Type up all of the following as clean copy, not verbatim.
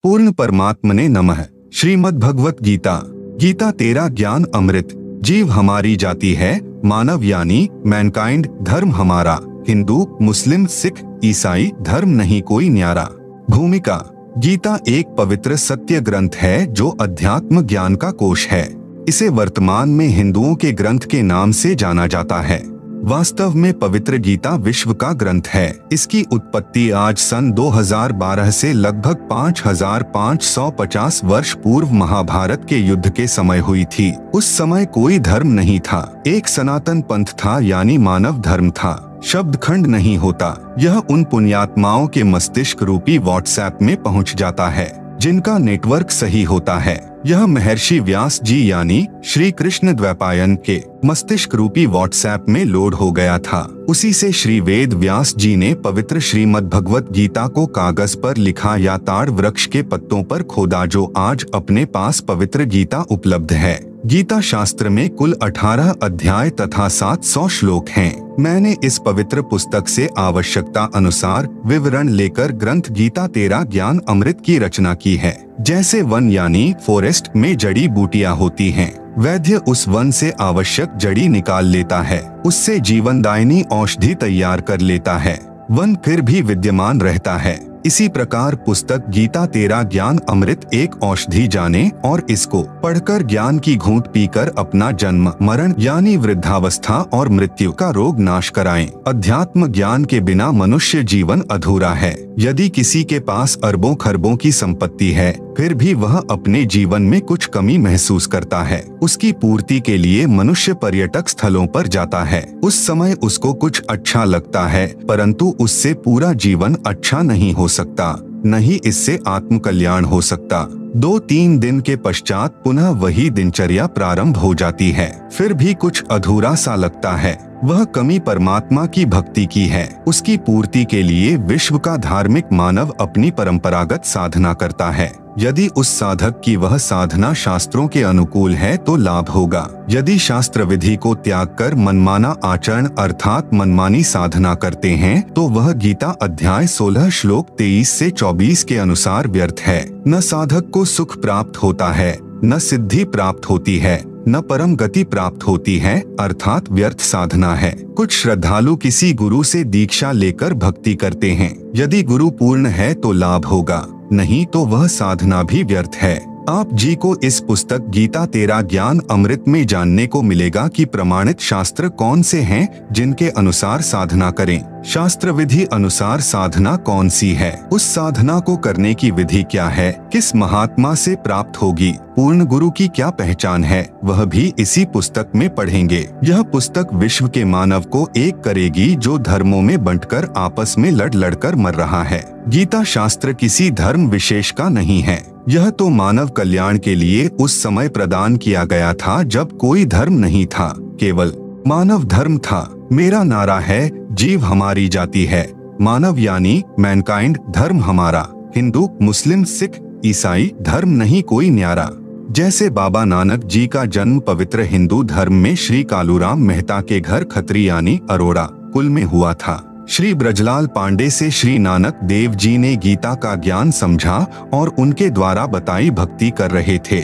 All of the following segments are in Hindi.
पूर्ण परमात्मने नमः। श्रीमद् भगवत गीता। गीता तेरा ज्ञान अमृत। जीव हमारी जाति है, मानव यानी मैनकाइंड धर्म हमारा। हिंदू, मुस्लिम, सिख, ईसाई धर्म नहीं कोई न्यारा। भूमिका। गीता एक पवित्र सत्य ग्रंथ है जो अध्यात्म ज्ञान का कोश है। इसे वर्तमान में हिंदुओं के ग्रंथ के नाम से जाना जाता है। वास्तव में पवित्र गीता विश्व का ग्रंथ है। इसकी उत्पत्ति आज सन 2012 से लगभग 5550 वर्ष पूर्व महाभारत के युद्ध के समय हुई थी। उस समय कोई धर्म नहीं था, एक सनातन पंथ था यानी मानव धर्म था। शब्द खंड नहीं होता। यह उन पुण्यात्माओं के मस्तिष्क रूपी व्हाट्सएप में पहुंच जाता है जिनका नेटवर्क सही होता है। यह महर्षि व्यास जी यानी श्री कृष्ण द्वैपायन के मस्तिष्क रूपी व्हाट्सएप में लोड हो गया था। उसी से श्री वेद व्यास जी ने पवित्र श्रीमद् भगवत गीता को कागज पर लिखा या ताड़ वृक्ष के पत्तों पर खोदा, जो आज अपने पास पवित्र गीता उपलब्ध है। गीता शास्त्र में कुल 18 अध्याय तथा 700 श्लोक हैं। मैंने इस पवित्र पुस्तक से आवश्यकता अनुसार विवरण लेकर ग्रंथ गीता तेरा ज्ञान अमृत की रचना की है। जैसे वन यानी फॉरेस्ट में जड़ी बूटियां होती हैं, वैद्य उस वन से आवश्यक जड़ी निकाल लेता है, उससे जीवनदायिनी औषधि तैयार कर लेता है। वन फिर भी विद्यमान रहता है। इसी प्रकार पुस्तक गीता तेरा ज्ञान अमृत एक औषधि जाने और इसको पढ़कर ज्ञान की घूंट पीकर अपना जन्म, मरण यानी वृद्धावस्था और मृत्यु का रोग नाश कराएं। अध्यात्म ज्ञान के बिना मनुष्य जीवन अधूरा है। यदि किसी के पास अरबों खरबों की संपत्ति है, फिर भी वह अपने जीवन में कुछ कमी महसूस करता है। उसकी पूर्ति के लिए मनुष्य पर्यटक स्थलों पर जाता है। उस समय उसको कुछ अच्छा लगता है, परंतु उससे पूरा जीवन अच्छा नहीं हो सकता, नहीं इससे आत्म कल्याण हो सकता। 2-3 दिन के पश्चात पुनः वही दिनचर्या प्रारंभ हो जाती है। फिर भी कुछ अधूरा सा लगता है। वह कमी परमात्मा की भक्ति की है। उसकी पूर्ति के लिए विश्व का धार्मिक मानव अपनी परंपरागत साधना करता है। यदि उस साधक की वह साधना शास्त्रों के अनुकूल है तो लाभ होगा। यदि शास्त्र विधि को त्याग कर मनमाना आचरण अर्थात मनमानी साधना करते हैं तो वह गीता अध्याय 16 श्लोक 23 से 24 के अनुसार व्यर्थ है। न साधक को सुख प्राप्त होता है, न सिद्धि प्राप्त होती है, न परम गति प्राप्त होती है, अर्थात व्यर्थ साधना है। कुछ श्रद्धालु किसी गुरु से दीक्षा लेकर भक्ति करते हैं। यदि गुरु पूर्ण है तो लाभ होगा, नहीं तो वह साधना भी व्यर्थ है। आप जी को इस पुस्तक गीता तेरा ज्ञान अमृत में जानने को मिलेगा कि प्रमाणित शास्त्र कौन से हैं जिनके अनुसार साधना करें। शास्त्र विधि अनुसार साधना कौन सी है, उस साधना को करने की विधि क्या है, किस महात्मा से प्राप्त होगी, पूर्ण गुरु की क्या पहचान है, वह भी इसी पुस्तक में पढ़ेंगे। यह पुस्तक विश्व के मानव को एक करेगी जो धर्मों में बंटकर आपस में लड़ कर मर रहा है। गीता शास्त्र किसी धर्म विशेष का नहीं है। यह तो मानव कल्याण के लिए उस समय प्रदान किया गया था जब कोई धर्म नहीं था, केवल मानव धर्म था। मेरा नारा है, जीव हमारी जाति है, मानव यानी मैनकाइंड धर्म हमारा। हिंदू, मुस्लिम, सिख, ईसाई धर्म नहीं कोई न्यारा। जैसे बाबा नानक जी का जन्म पवित्र हिंदू धर्म में श्री कालूराम मेहता के घर खत्री यानी अरोड़ा कुल में हुआ था। श्री ब्रजलाल पांडे से श्री नानक देव जी ने गीता का ज्ञान समझा और उनके द्वारा बताई भक्ति कर रहे थे।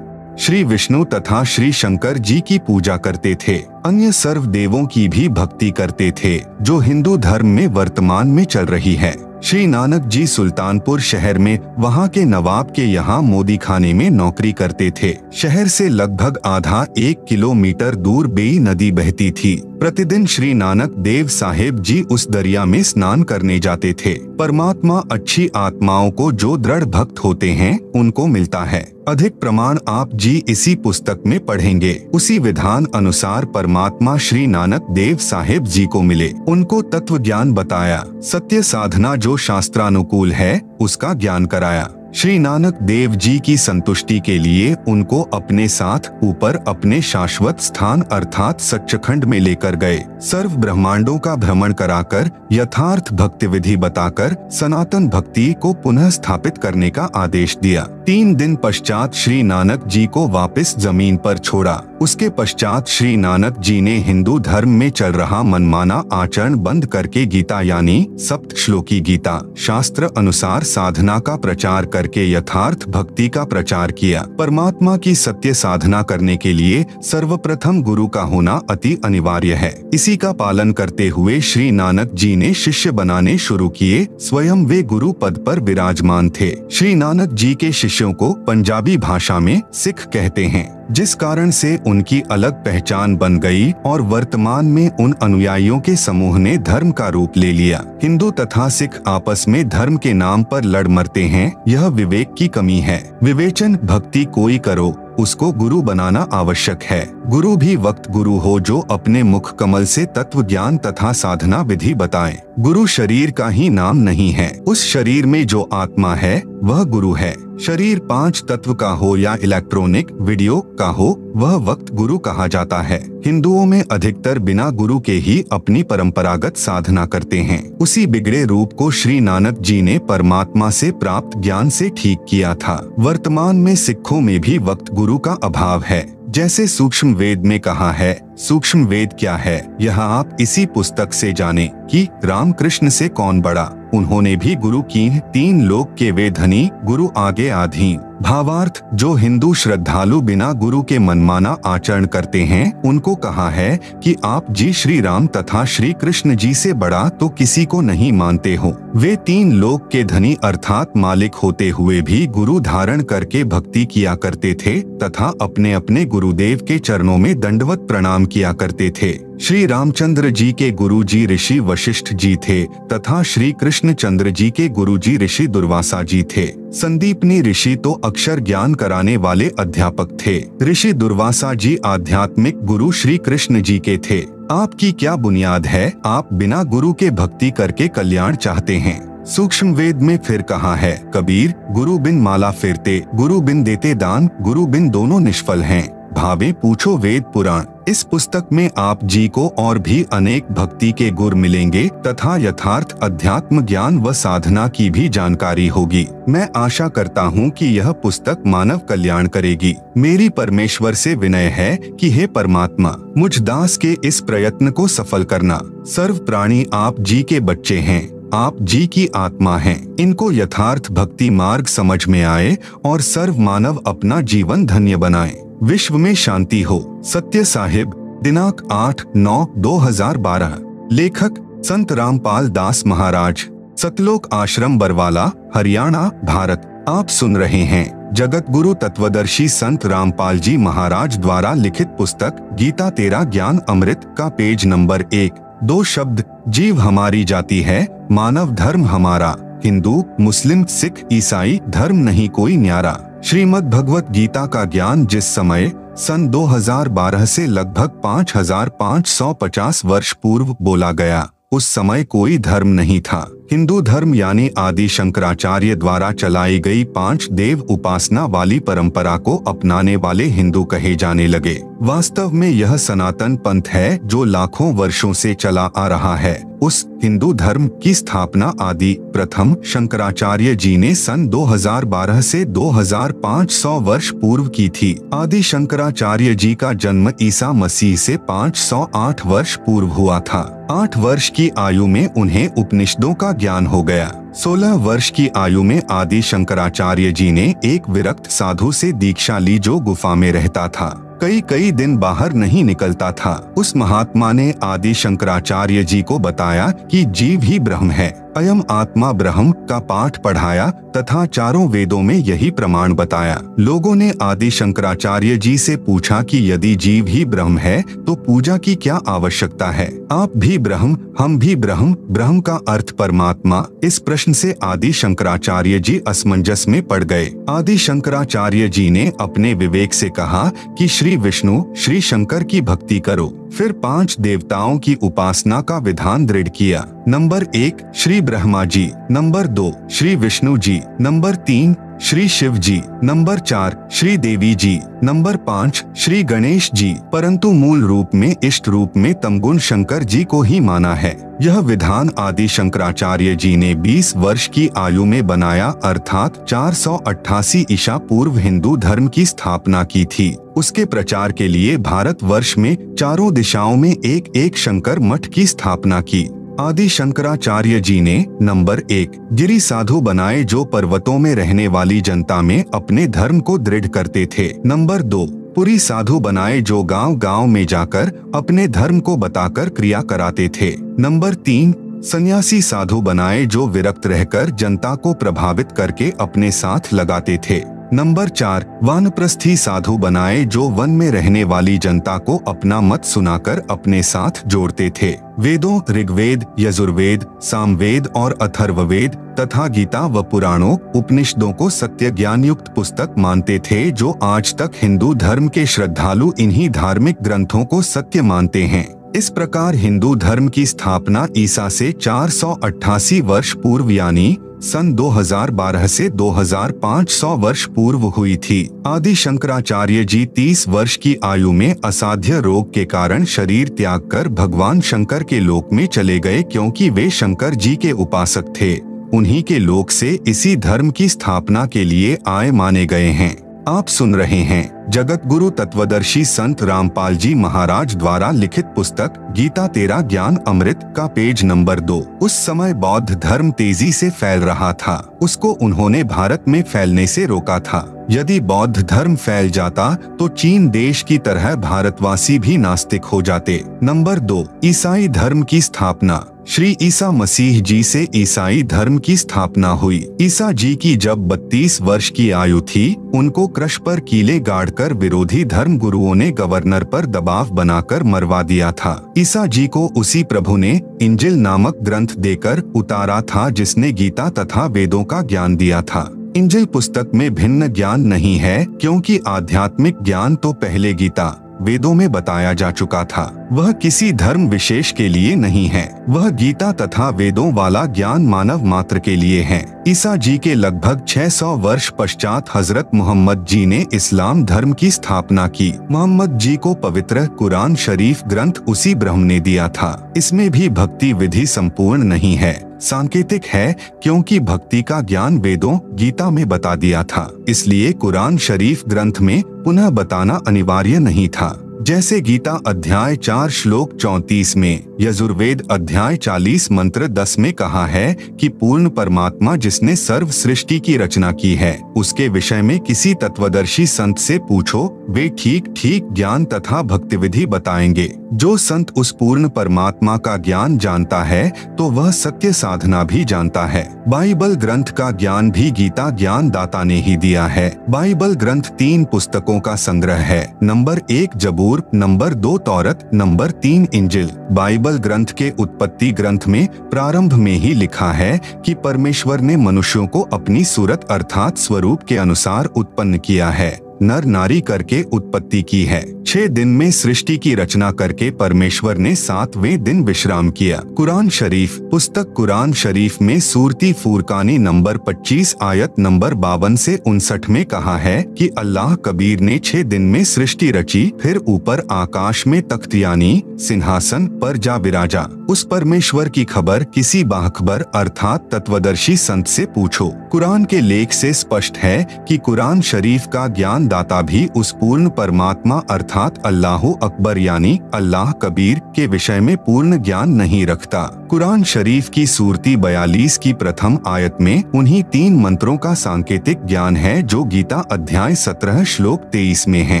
श्री विष्णु तथा श्री शंकर जी की पूजा करते थे। अन्य सर्व देवों की भी भक्ति करते थे, जो हिंदू धर्म में वर्तमान में चल रही है। श्री नानक जी सुल्तानपुर शहर में वहाँ के नवाब के यहाँ मोदी खाने में नौकरी करते थे। शहर से लगभग आधा 1 किलोमीटर दूर बेई नदी बहती थी। प्रतिदिन श्री नानक देव साहेब जी उस दरिया में स्नान करने जाते थे। परमात्मा अच्छी आत्माओं को जो दृढ़ भक्त होते हैं उनको मिलता है। अधिक प्रमाण आप जी इसी पुस्तक में पढ़ेंगे। उसी विधान अनुसार परमात्मा श्री नानक देव साहेब जी को मिले, उनको तत्व ज्ञान बताया, सत्य साधना जो शास्त्रानुकूल है उसका ज्ञान कराया। श्री नानक देव जी की संतुष्टि के लिए उनको अपने साथ ऊपर अपने शाश्वत स्थान अर्थात सच्चखंड में लेकर गए। सर्व ब्रह्मांडों का भ्रमण कराकर यथार्थ भक्ति विधि बताकर सनातन भक्ति को पुनः स्थापित करने का आदेश दिया। 3 दिन पश्चात श्री नानक जी को वापस जमीन पर छोड़ा। उसके पश्चात श्री नानक जी ने हिंदू धर्म में चल रहा मनमाना आचरण बंद करके गीता यानी सप्त श्लोकी गीता शास्त्र अनुसार साधना का प्रचार करके यथार्थ भक्ति का प्रचार किया। परमात्मा की सत्य साधना करने के लिए सर्वप्रथम गुरु का होना अति अनिवार्य है। इसी का पालन करते हुए श्री नानक जी ने शिष्य बनाने शुरू किए। स्वयं वे गुरु पद पर विराजमान थे। श्री नानक जी के शिष्यों को पंजाबी भाषा में सिख कहते हैं, जिस कारण से उनकी अलग पहचान बन गई और वर्तमान में उन अनुयायियों के समूह ने धर्म का रूप ले लिया। हिंदू तथा सिख आपस में धर्म के नाम पर लड़ मरते हैं, यह विवेक की कमी है। विवेचन भक्ति कोई करो, उसको गुरु बनाना आवश्यक है। गुरु भी वक्त गुरु हो जो अपने मुख कमल से तत्व ज्ञान तथा साधना विधि बताए। गुरु शरीर का ही नाम नहीं है, उस शरीर में जो आत्मा है वह गुरु है। शरीर 5 तत्व का हो या इलेक्ट्रॉनिक वीडियो का हो, वह वक्त गुरु कहा जाता है। हिंदुओं में अधिकतर बिना गुरु के ही अपनी परंपरागत साधना करते हैं। उसी बिगड़े रूप को श्री नानक जी ने परमात्मा से प्राप्त ज्ञान से ठीक किया था। वर्तमान में सिखों में भी वक्त गुरु का अभाव है। जैसे सूक्ष्म वेद में कहा है, सूक्ष्म वेद क्या है यह आप इसी पुस्तक से जाने कि रामकृष्ण से कौन बड़ा। उन्होंने भी गुरु की 3 लोक के वे धनी, गुरु आगे आधीन। भावार्थ, जो हिंदू श्रद्धालु बिना गुरु के मनमाना आचरण करते हैं उनको कहा है कि आप जी श्री राम तथा श्री कृष्ण जी से बड़ा तो किसी को नहीं मानते हो। वे 3 लोक के धनी अर्थात मालिक होते हुए भी गुरु धारण करके भक्ति किया करते थे तथा अपने अपने गुरुदेव के चरणों में दंडवत प्रणाम किया करते थे। श्री रामचंद्र जी के गुरु जी ऋषि वशिष्ठ जी थे तथा श्री कृष्णचंद्र जी के गुरु जी ऋषि दुर्वासा जी थे। संदीपनी ऋषि तो अक्षर ज्ञान कराने वाले अध्यापक थे। ऋषि दुर्वासा जी आध्यात्मिक गुरु श्री कृष्ण जी के थे। आपकी क्या बुनियाद है? आप बिना गुरु के भक्ति करके कल्याण चाहते हैं। सूक्ष्म वेद में फिर कहा है, कबीर गुरु बिन माला फिरते, गुरु बिन देते दान, गुरु बिन दोनों निष्फल हैं। भावे पूछो वेद पुराण। इस पुस्तक में आप जी को और भी अनेक भक्ति के गुर मिलेंगे तथा यथार्थ अध्यात्म ज्ञान व साधना की भी जानकारी होगी। मैं आशा करता हूँ कि यह पुस्तक मानव कल्याण करेगी। मेरी परमेश्वर से विनय है कि हे परमात्मा, मुझ दास के इस प्रयत्न को सफल करना। सर्व प्राणी आप जी के बच्चे हैं, आप जी की आत्मा हैं। इनको यथार्थ भक्ति मार्ग समझ में आए और सर्व मानव अपना जीवन धन्य बनाए। विश्व में शांति हो। सत्य साहिब, दिनांक 8/9/2012। लेखक संत रामपाल दास महाराज, सतलोक आश्रम बरवाला, हरियाणा, भारत। आप सुन रहे हैं जगत गुरु तत्वदर्शी संत रामपाल जी महाराज द्वारा लिखित पुस्तक गीता तेरा ज्ञान अमृत का पेज नंबर 1। 2 शब्द, जीव हमारी जाति है, मानव धर्म हमारा। हिंदू मुस्लिम सिख ईसाई धर्म नहीं कोई न्यारा। श्रीमद् भगवत गीता का ज्ञान जिस समय सन 2012 से लगभग 5550 वर्ष पूर्व बोला गया, उस समय कोई धर्म नहीं था। हिंदू धर्म यानी आदि शंकराचार्य द्वारा चलाई गई 5 देव उपासना वाली परंपरा को अपनाने वाले हिंदू कहे जाने लगे। वास्तव में यह सनातन पंथ है जो लाखों वर्षों से चला आ रहा है। उस हिंदू धर्म की स्थापना आदि प्रथम शंकराचार्य जी ने सन 2012 से 2500 वर्ष पूर्व की थी। आदि शंकराचार्य जी का जन्म ईसा मसीह से 508 वर्ष पूर्व हुआ था। 8 वर्ष की आयु में उन्हें उपनिषदों का ज्ञान हो गया। 16 वर्ष की आयु में आदि शंकराचार्य जी ने एक विरक्त साधु से दीक्षा ली जो गुफा में रहता था। कई दिन बाहर नहीं निकलता था। उस महात्मा ने आदि शंकराचार्य जी को बताया कि जीव ही ब्रह्म है, अयम आत्मा ब्रह्म का पाठ पढ़ाया तथा चारों वेदों में यही प्रमाण बताया। लोगों ने आदि शंकराचार्य जी से पूछा कि यदि जीव ही ब्रह्म है तो पूजा की क्या आवश्यकता है? आप भी ब्रह्म, हम भी ब्रह्म, ब्रह्म का अर्थ परमात्मा। इस प्रश्न से आदि शंकराचार्य जी असमंजस में पड़ गए। आदि शंकराचार्य जी ने अपने विवेक से कहा कि श्री विष्णु, श्री शंकर की भक्ति करो। फिर 5 देवताओं की उपासना का विधान दृढ़ किया। Number 1 Shri Brahma ji. Number 2 Shri Vishnu ji. Number 3 Shri Shiv जी। नंबर 4 श्री देवी जी। नंबर 5 श्री गणेश जी। परंतु मूल रूप में इष्ट रूप में तमगुण शंकर जी को ही माना है। यह विधान आदि शंकराचार्य जी ने 20 वर्ष की आयु में बनाया, अर्थात 488 ईसा पूर्व हिंदू धर्म की स्थापना की थी। उसके प्रचार के लिए भारतवर्ष में चारों दिशाओं में एक एक शंकर मठ की स्थापना की। आदि शंकराचार्य जी ने नंबर 1 गिरि साधु बनाए, जो पर्वतों में रहने वाली जनता में अपने धर्म को दृढ़ करते थे। नंबर 2 पुरी साधु बनाए, जो गांव-गांव में जाकर अपने धर्म को बताकर क्रिया कराते थे। नंबर 3 सन्यासी साधु बनाए, जो विरक्त रहकर जनता को प्रभावित करके अपने साथ लगाते थे। नंबर 4 वानप्रस्थी साधु बनाए, जो वन में रहने वाली जनता को अपना मत सुनाकर अपने साथ जोड़ते थे। वेदों ऋग्वेद, यजुर्वेद, सामवेद और अथर्ववेद तथा गीता व पुराणों उपनिषदों को सत्य ज्ञान युक्त पुस्तक मानते थे, जो आज तक हिंदू धर्म के श्रद्धालु इन्हीं धार्मिक ग्रंथों को सत्य मानते हैं। इस प्रकार हिंदू धर्म की स्थापना ईसा से 488 वर्ष पूर्व यानी सन 2012 से 2500 वर्ष पूर्व हुई थी। आदि शंकराचार्य जी 30 वर्ष की आयु में असाध्य रोग के कारण शरीर त्याग कर भगवान शंकर के लोक में चले गए, क्योंकि वे शंकर जी के उपासक थे। उन्हीं के लोक से इसी धर्म की स्थापना के लिए आए माने गए हैं। आप सुन रहे हैं जगत गुरु तत्वदर्शी संत रामपाल जी महाराज द्वारा लिखित पुस्तक गीता तेरा ज्ञान अमृत का पेज नंबर 2। उस समय बौद्ध धर्म तेजी से फैल रहा था। उसको उन्होंने भारत में फैलने से रोका था। यदि बौद्ध धर्म फैल जाता तो चीन देश की तरह भारतवासी भी नास्तिक हो जाते। नंबर 2 ईसाई धर्म की स्थापना। श्री ईसा मसीह जी से ईसाई धर्म की स्थापना हुई। ईसा जी की जब 32 वर्ष की आयु थी, उनको क्रश पर कीले गाड़कर विरोधी धर्म गुरुओं ने गवर्नर पर दबाव बनाकर मरवा दिया था। ईसा जी को उसी प्रभु ने इंजिल नामक ग्रंथ देकर उतारा था, जिसने गीता तथा वेदों का ज्ञान दिया था। इंजिल पुस्तक में भिन्न ज्ञान नहीं है, क्योंकि आध्यात्मिक ज्ञान तो पहले गीता वेदों में बताया जा चुका था। वह किसी धर्म विशेष के लिए नहीं है। वह गीता तथा वेदों वाला ज्ञान मानव मात्र के लिए है। ईसा जी के लगभग 600 वर्ष पश्चात हजरत मोहम्मद जी ने इस्लाम धर्म की स्थापना की। मोहम्मद जी को पवित्र कुरान शरीफ ग्रंथ उसी ब्रह्म ने दिया था। इसमें भी भक्ति विधि संपूर्ण नहीं है, सांकेतिक है, क्योंकि भक्ति का ज्ञान वेदों गीता में बता दिया था। इसलिए कुरान शरीफ ग्रंथ में पुनः बताना अनिवार्य नहीं था। जैसे गीता अध्याय 4 श्लोक 34 में, यजुर्वेद अध्याय 40 मंत्र 10 में कहा है कि पूर्ण परमात्मा जिसने सर्व सृष्टि की रचना की है, उसके विषय में किसी तत्वदर्शी संत से पूछो, वे ठीक ठीक ज्ञान तथा भक्ति विधि बताएंगे। जो संत उस पूर्ण परमात्मा का ज्ञान जानता है तो वह सत्य साधना भी जानता है। बाइबल ग्रंथ का ज्ञान भी गीता ज्ञान दाता ने ही दिया है। बाइबल ग्रंथ 3 पुस्तकों का संग्रह है। नंबर 1 जबूर, नंबर 2 तौरत, नंबर 3 इंजिल। बाइबल ग्रंथ के उत्पत्ति ग्रंथ में प्रारंभ में ही लिखा है कि परमेश्वर ने मनुष्यों को अपनी सूरत अर्थात स्वरूप के अनुसार उत्पन्न किया है, नर नारी करके उत्पत्ति की है। 6 दिन में सृष्टि की रचना करके परमेश्वर ने 7वें दिन विश्राम किया। कुरान शरीफ पुस्तक कुरान शरीफ में सूरती फुरकानी नंबर 25 आयत नंबर 52 से 59 में कहा है कि अल्लाह कबीर ने 6 दिन में सृष्टि रची, फिर ऊपर आकाश में तख्त यानी सिंहासन पर जा विराजा। उस परमेश्वर की खबर किसी बाखबर अर्थात तत्वदर्शी संत से पूछो। कुरान के लेख से स्पष्ट है कि कुरान शरीफ का ज्ञान दाता भी उस पूर्ण परमात्मा अर्थात अल्लाहु अकबर यानी अल्लाह कबीर के विषय में पूर्ण ज्ञान नहीं रखता। कुरान शरीफ की सूरती 42 की प्रथम आयत में उन्हीं 3 मंत्रों का सांकेतिक ज्ञान है जो गीता अध्याय 17 श्लोक 23 में है।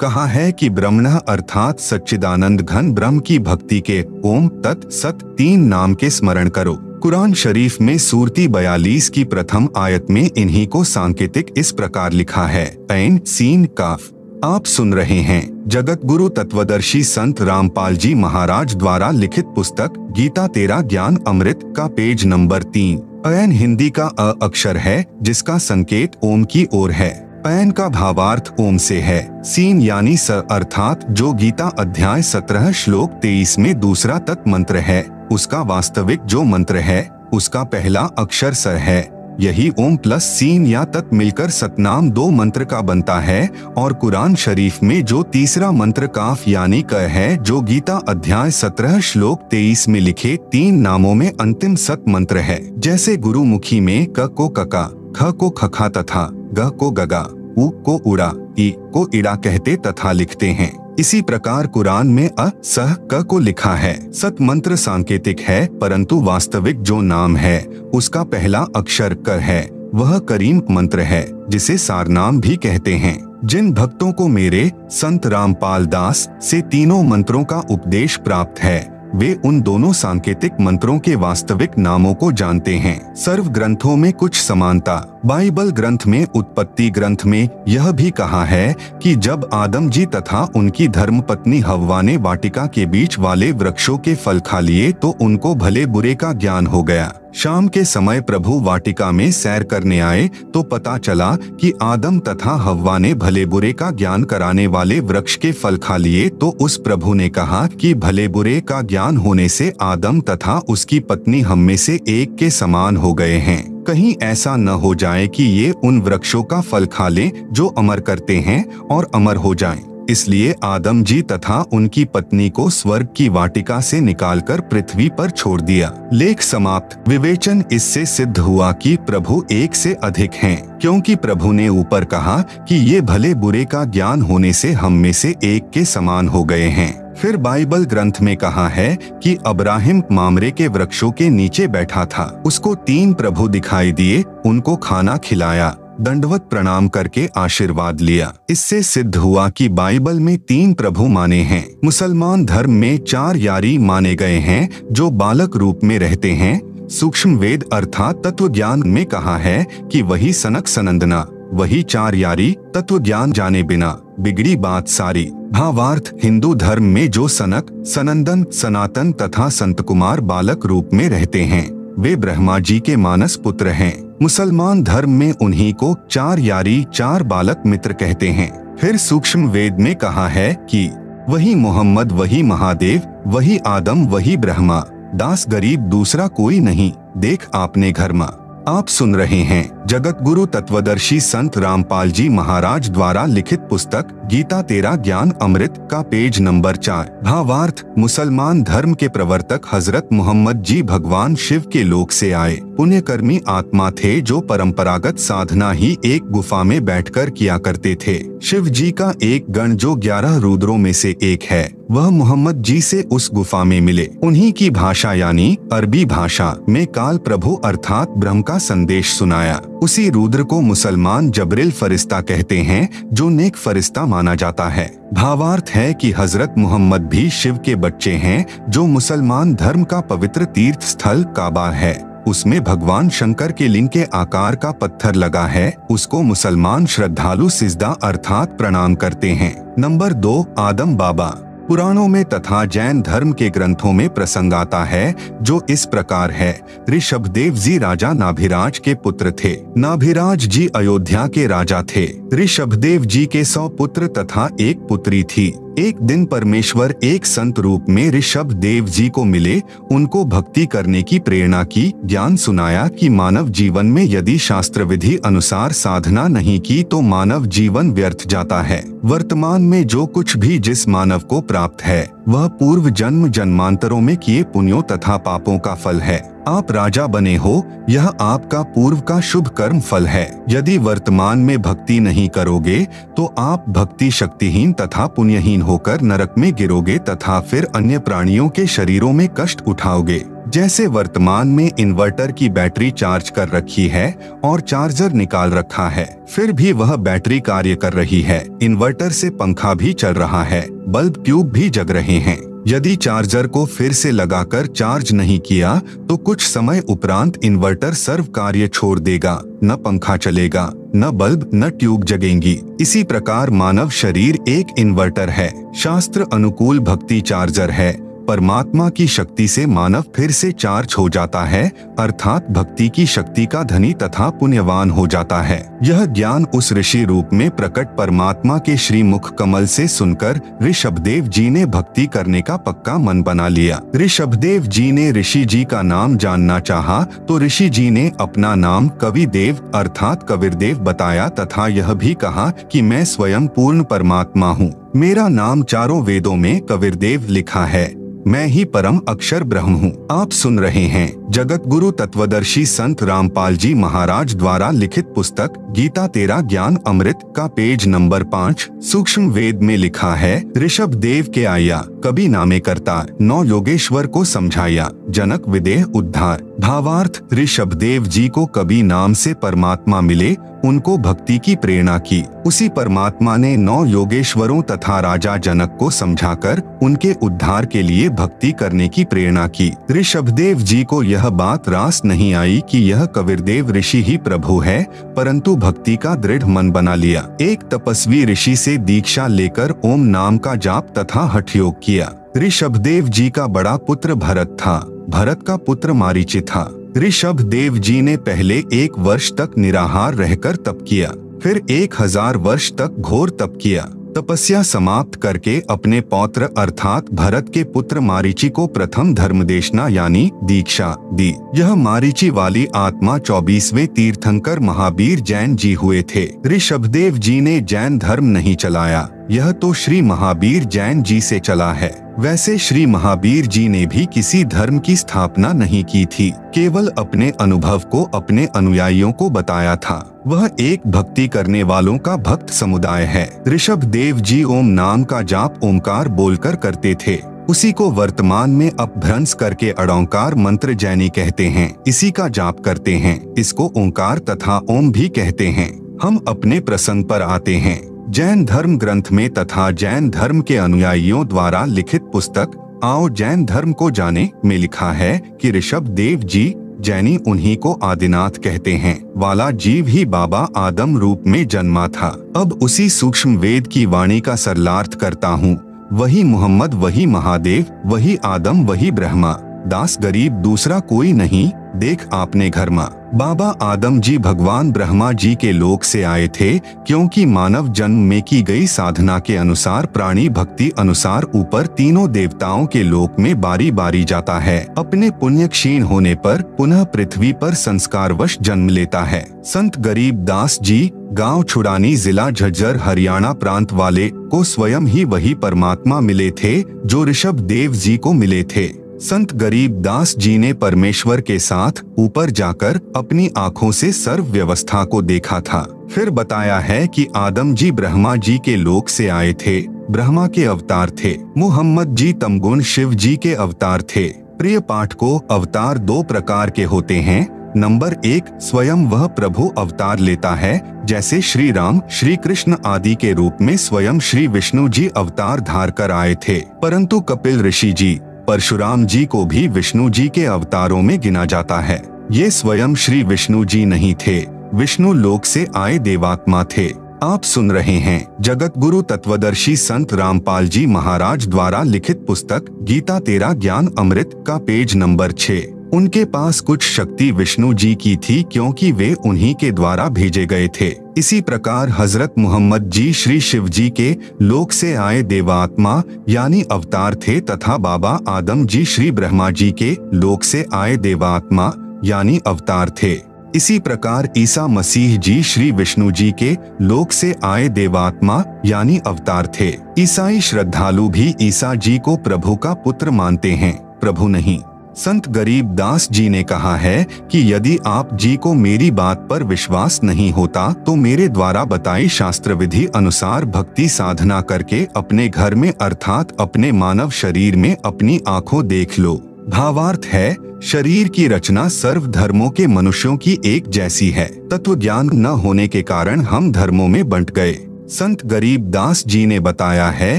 कहा है कि ब्रह्मण अर्थात सच्चिदानंद घन ब्रह्म की भक्ति के ओम तत् सत 3 नाम के स्मरण करो। कुरान शरीफ में सूरती 42 की प्रथम आयत में इन्हीं को सांकेतिक इस प्रकार लिखा है, ऐन सीन काफ। आप सुन रहे हैं जगत गुरु तत्वदर्शी संत रामपाल जी महाराज द्वारा लिखित पुस्तक गीता तेरा ज्ञान अमृत का पेज नंबर 3। ऐन हिंदी का अ अक्षर है जिसका संकेत ओम की ओर है। ऐन का भावार्थ ओम से है। सीन यानी स अर्थात जो गीता अध्याय 17 श्लोक 23 में दूसरा तत् मंत्र है, उसका वास्तविक जो मंत्र है उसका पहला अक्षर स है। यही ओम प्लस सीन या तत् मिलकर सतनाम 2 मंत्र का बनता है। और कुरान शरीफ में जो तीसरा मंत्र काफ यानी क है, जो गीता अध्याय 17 श्लोक 23 में लिखे 3 नामों में अंतिम सत मंत्र है। जैसे गुरुमुखी में क को कका, ख को खखा तथा ग को गगा, उ को उड़ा, ई को इड़ा कहते तथा लिखते हैं, इसी प्रकार कुरान में अ सह क को लिखा है। सत मंत्र सांकेतिक है, परंतु वास्तविक जो नाम है उसका पहला अक्षर क है। वह करीम मंत्र है, जिसे सारनाम भी कहते हैं। जिन भक्तों को मेरे संत रामपाल दास से तीनों मंत्रों का उपदेश प्राप्त है, वे उन दोनों सांकेतिक मंत्रों के वास्तविक नामों को जानते हैं। सर्व ग्रंथों में कुछ समानता। बाइबल ग्रंथ में उत्पत्ति ग्रंथ में यह भी कहा है कि जब आदम जी तथा उनकी धर्मपत्नी हव्वा ने वाटिका के बीच वाले वृक्षों के फल खा लिए तो उनको भले बुरे का ज्ञान हो गया। शाम के समय प्रभु वाटिका में सैर करने आए तो पता चला कि आदम तथा हव्वा ने भले बुरे का ज्ञान कराने वाले वृक्ष के फल खा लिए। तो उस प्रभु ने कहा कि भले बुरे का ज्ञान होने से आदम तथा उसकी पत्नी हम में से एक के समान हो गए हैं। कहीं ऐसा न हो जाए कि ये उन वृक्षों का फल खा लें जो अमर करते हैं और अमर हो जाएं। इसलिए आदम जी तथा उनकी पत्नी को स्वर्ग की वाटिका से निकालकर पृथ्वी पर छोड़ दिया। लेख समाप्त। विवेचन इससे सिद्ध हुआ कि प्रभु एक से अधिक हैं, क्योंकि प्रभु ने ऊपर कहा कि ये भले बुरे का ज्ञान होने से हम में से एक के समान हो गए हैं। फिर बाइबल ग्रंथ में कहा है कि अब्राहिम मामरे के वृक्षों के नीचे बैठा था, उसको 3 प्रभु दिखाई दिए, उनको खाना खिलाया, दंडवत प्रणाम करके आशीर्वाद लिया। इससे सिद्ध हुआ कि बाइबल में 3 प्रभु माने हैं। मुसलमान धर्म में 4 यारी माने गए हैं जो बालक रूप में रहते हैं। सूक्ष्म वेद अर्थात तत्व ज्ञान में कहा है कि वही सनक सनंदना, वही 4 यारी, तत्व ज्ञान जाने बिना बिगड़ी बात सारी। भावार्थ, हिंदू धर्म में जो सनक, सनंदन, सनातन तथा संत कुमार बालक रूप में रहते हैं, वे ब्रह्मा जी के मानस पुत्र हैं। मुसलमान धर्म में उन्हीं को 4 यारी, 4 बालक मित्र कहते हैं। फिर सूक्ष्म वेद में कहा है कि वही मोहम्मद, वही महादेव, वही आदम, वही ब्रह्मा, दास गरीब दूसरा कोई नहीं, देख आपने घर में। आप सुन रहे हैं जगत गुरु तत्वदर्शी संत रामपाल जी महाराज द्वारा लिखित पुस्तक गीता तेरा ज्ञान अमृत का पेज नंबर 4। भावार्थ, मुसलमान धर्म के प्रवर्तक हजरत मोहम्मद जी भगवान शिव के लोक से आए पुण्यकर्मी आत्मा थे जो परंपरागत साधना ही एक गुफा में बैठकर किया करते थे। शिव जी का एक गण जो 11 रुद्रों में से एक है, वह मोहम्मद जी से उस गुफा में मिले। उन्हीं की भाषा यानी अरबी भाषा में काल प्रभु अर्थात ब्रह्म का संदेश सुनाया। उसी रुद्र को मुसलमान जबरिल फरिश्ता कहते हैं जो नेक फरिश्ता माना जाता है। भावार्थ है कि हजरत मोहम्मद भी शिव के बच्चे हैं। जो मुसलमान धर्म का पवित्र तीर्थ स्थल काबा है, उसमें भगवान शंकर के लिंग के आकार का पत्थर लगा है, उसको मुसलमान श्रद्धालु सिजदा अर्थात प्रणाम करते हैं। नंबर 2, आदम बाबा। पुराणों में तथा जैन धर्म के ग्रंथों में प्रसंग आता है जो इस प्रकार है। ऋषभदेव जी राजा नाभिराज के पुत्र थे। नाभिराज जी अयोध्या के राजा थे। ऋषभदेव जी के 100 पुत्र तथा एक पुत्री थी। एक दिन परमेश्वर एक संत रूप में ऋषभ देव जी को मिले, उनको भक्ति करने की प्रेरणा की, ज्ञान सुनाया कि मानव जीवन में यदि शास्त्र विधि अनुसार साधना नहीं की तो मानव जीवन व्यर्थ जाता है। वर्तमान में जो कुछ भी जिस मानव को प्राप्त है वह पूर्व जन्म जन्मांतरों में किए पुण्यों तथा पापों का फल है। आप राजा बने हो, यह आपका पूर्व का शुभ कर्म फल है। यदि वर्तमान में भक्ति नहीं करोगे तो आप भक्ति शक्तिहीन तथा पुण्यहीन होकर नरक में गिरोगे तथा फिर अन्य प्राणियों के शरीरों में कष्ट उठाओगे। जैसे वर्तमान में इन्वर्टर की बैटरी चार्ज कर रखी है और चार्जर निकाल रखा है, फिर भी वह बैटरी कार्य कर रही है। इन्वर्टर से पंखा भी चल रहा है, बल्ब ट्यूब भी जग रहे हैं। यदि चार्जर को फिर से लगाकर चार्ज नहीं किया तो कुछ समय उपरांत इन्वर्टर सर्व कार्य छोड़ देगा, न पंखा चलेगा, न बल्ब न ट्यूब जगेंगी। इसी प्रकार मानव शरीर एक इन्वर्टर है, शास्त्र अनुकूल भक्ति चार्जर है, परमात्मा की शक्ति से मानव फिर से चार्ज हो जाता है, अर्थात भक्ति की शक्ति का धनी तथा पुण्यवान हो जाता है। यह ज्ञान उस ऋषि रूप में प्रकट परमात्मा के श्री मुख कमल से सुनकर ऋषभदेव जी ने भक्ति करने का पक्का मन बना लिया। ऋषभदेव जी ने ऋषि जी का नाम जानना चाहा तो ऋषि जी ने अपना नाम कविदेव अर्थात कबीरदेव बताया तथा यह भी कहा कि मैं स्वयं पूर्ण परमात्मा हूँ। मेरा नाम चारों वेदों में कबीरदेव लिखा है। मैं ही परम अक्षर ब्रह्म हूँ। आप सुन रहे हैं जगत गुरु तत्वदर्शी संत रामपाल जी महाराज द्वारा लिखित पुस्तक गीता तेरा ज्ञान अमृत का पेज नंबर 5 सूक्ष्म वेद में लिखा है, ऋषभ देव के आया कभी नामे करतार, 9 योगेश्वर को समझाया जनक विदेह उद्धार। भावार्थ, ऋषभ देव जी को कभी नाम से परमात्मा मिले, उनको भक्ति की प्रेरणा की। उसी परमात्मा ने 9 योगेश्वरों तथा राजा जनक को समझाकर उनके उद्धार के लिए भक्ति करने की प्रेरणा की। ऋषभदेव जी को यह बात रास नहीं आई कि यह कबीरदेव ऋषि ही प्रभु है, परंतु भक्ति का दृढ़ मन बना लिया। एक तपस्वी ऋषि से दीक्षा लेकर ओम नाम का जाप तथा हठ योग किया। ऋषभदेव जी का बड़ा पुत्र भरत था। भरत का पुत्र मारीची था। ऋषभदेव जी ने पहले 1 वर्ष तक निराहार रहकर तप किया, फिर 1000 वर्ष तक घोर तप किया। तपस्या समाप्त करके अपने पौत्र अर्थात भरत के पुत्र मारीची को प्रथम धर्मदेशना यानी दीक्षा दी। यह मारीची वाली आत्मा 24वें तीर्थंकर महावीर जैन जी हुए थे। ऋषभदेव जी ने जैन धर्म नहीं चलाया, यह तो श्री महावीर जैन जी से चला है। वैसे श्री महावीर जी ने भी किसी धर्म की स्थापना नहीं की थी, केवल अपने अनुभव को अपने अनुयायियों को बताया था। वह एक भक्ति करने वालों का भक्त समुदाय है। ऋषभदेव जी ओम नाम का जाप ओमकार बोलकर करते थे। उसी को वर्तमान में अपभ्रंश करके अड़ोंकार मंत्र जैनी कहते हैं। इसी का जाप करते हैं। इसको ओंकार तथा ओम भी कहते हैं। हम अपने प्रसंग पर आते हैं। जैन धर्म ग्रंथ में तथा जैन धर्म के अनुयायियों द्वारा लिखित पुस्तक आओ जैन धर्म को जाने में लिखा है कि ऋषभदेव जी जैनी उन्हीं को आदिनाथ कहते हैं वाला जीव ही बाबा आदम रूप में जन्मा था। अब उसी सूक्ष्म वेद की वाणी का सरलार्थ करता हूँ। वही मोहम्मद, वही महादेव, वही आदम, वही ब्रह्मा, दास गरीब दूसरा कोई नहीं, देख आपने घर माँ। बाबा आदम जी भगवान ब्रह्मा जी के लोक से आए थे, क्योंकि मानव जन्म में की गई साधना के अनुसार प्राणी भक्ति अनुसार ऊपर तीनों देवताओं के लोक में बारी बारी जाता है। अपने पुण्य क्षीण होने पर पुनः पृथ्वी पर संस्कारवश जन्म लेता है। संत गरीब दास जी गांव छुड़ानी जिला झज्जर हरियाणा प्रांत वाले को स्वयं ही वही परमात्मा मिले थे जो ऋषभदेव जी को मिले थे। संत गरीब दास जी ने परमेश्वर के साथ ऊपर जाकर अपनी आँखों से सर्व व्यवस्था को देखा था। फिर बताया है कि आदम जी ब्रह्मा जी के लोक से आए थे, ब्रह्मा के अवतार थे। मोहम्मद जी तमगुण शिव जी के अवतार थे। प्रिय पाठ को अवतार 2 प्रकार के होते हैं। नंबर 1, स्वयं वह प्रभु अवतार लेता है, जैसे श्री राम, श्री कृष्ण आदि के रूप में स्वयं श्री विष्णु जी अवतार धार कर आए थे। परंतु कपिल ऋषि जी, परशुराम जी को भी विष्णु जी के अवतारों में गिना जाता है। ये स्वयं श्री विष्णु जी नहीं थे, विष्णु लोक से आए देवात्मा थे। आप सुन रहे हैं जगत गुरु तत्वदर्शी संत रामपाल जी महाराज द्वारा लिखित पुस्तक गीता तेरा ज्ञान अमृत का पेज नंबर 6। उनके पास कुछ शक्ति विष्णु जी की थी, क्योंकि वे उन्हीं के द्वारा भेजे गए थे। इसी प्रकार हजरत मोहम्मद जी श्री शिव जी के लोक से आए देवात्मा यानी अवतार थे तथा बाबा आदम जी श्री ब्रह्मा जी के लोक से आए देवात्मा यानी अवतार थे। इसी प्रकार ईसा मसीह जी श्री विष्णु जी के लोक से आए देवात्मा यानी अवतार थे। ईसाई श्रद्धालु भी ईसा जी को प्रभु का पुत्र मानते हैं, प्रभु नहीं। संत गरीब दास जी ने कहा है कि यदि आप जी को मेरी बात पर विश्वास नहीं होता तो मेरे द्वारा बताई शास्त्र विधि अनुसार भक्ति साधना करके अपने घर में अर्थात अपने मानव शरीर में अपनी आंखों देख लो। भावार्थ है, शरीर की रचना सर्व धर्मों के मनुष्यों की एक जैसी है। तत्व ज्ञान न होने के कारण हम धर्मों में बंट गए। संत गरीब दास जी ने बताया है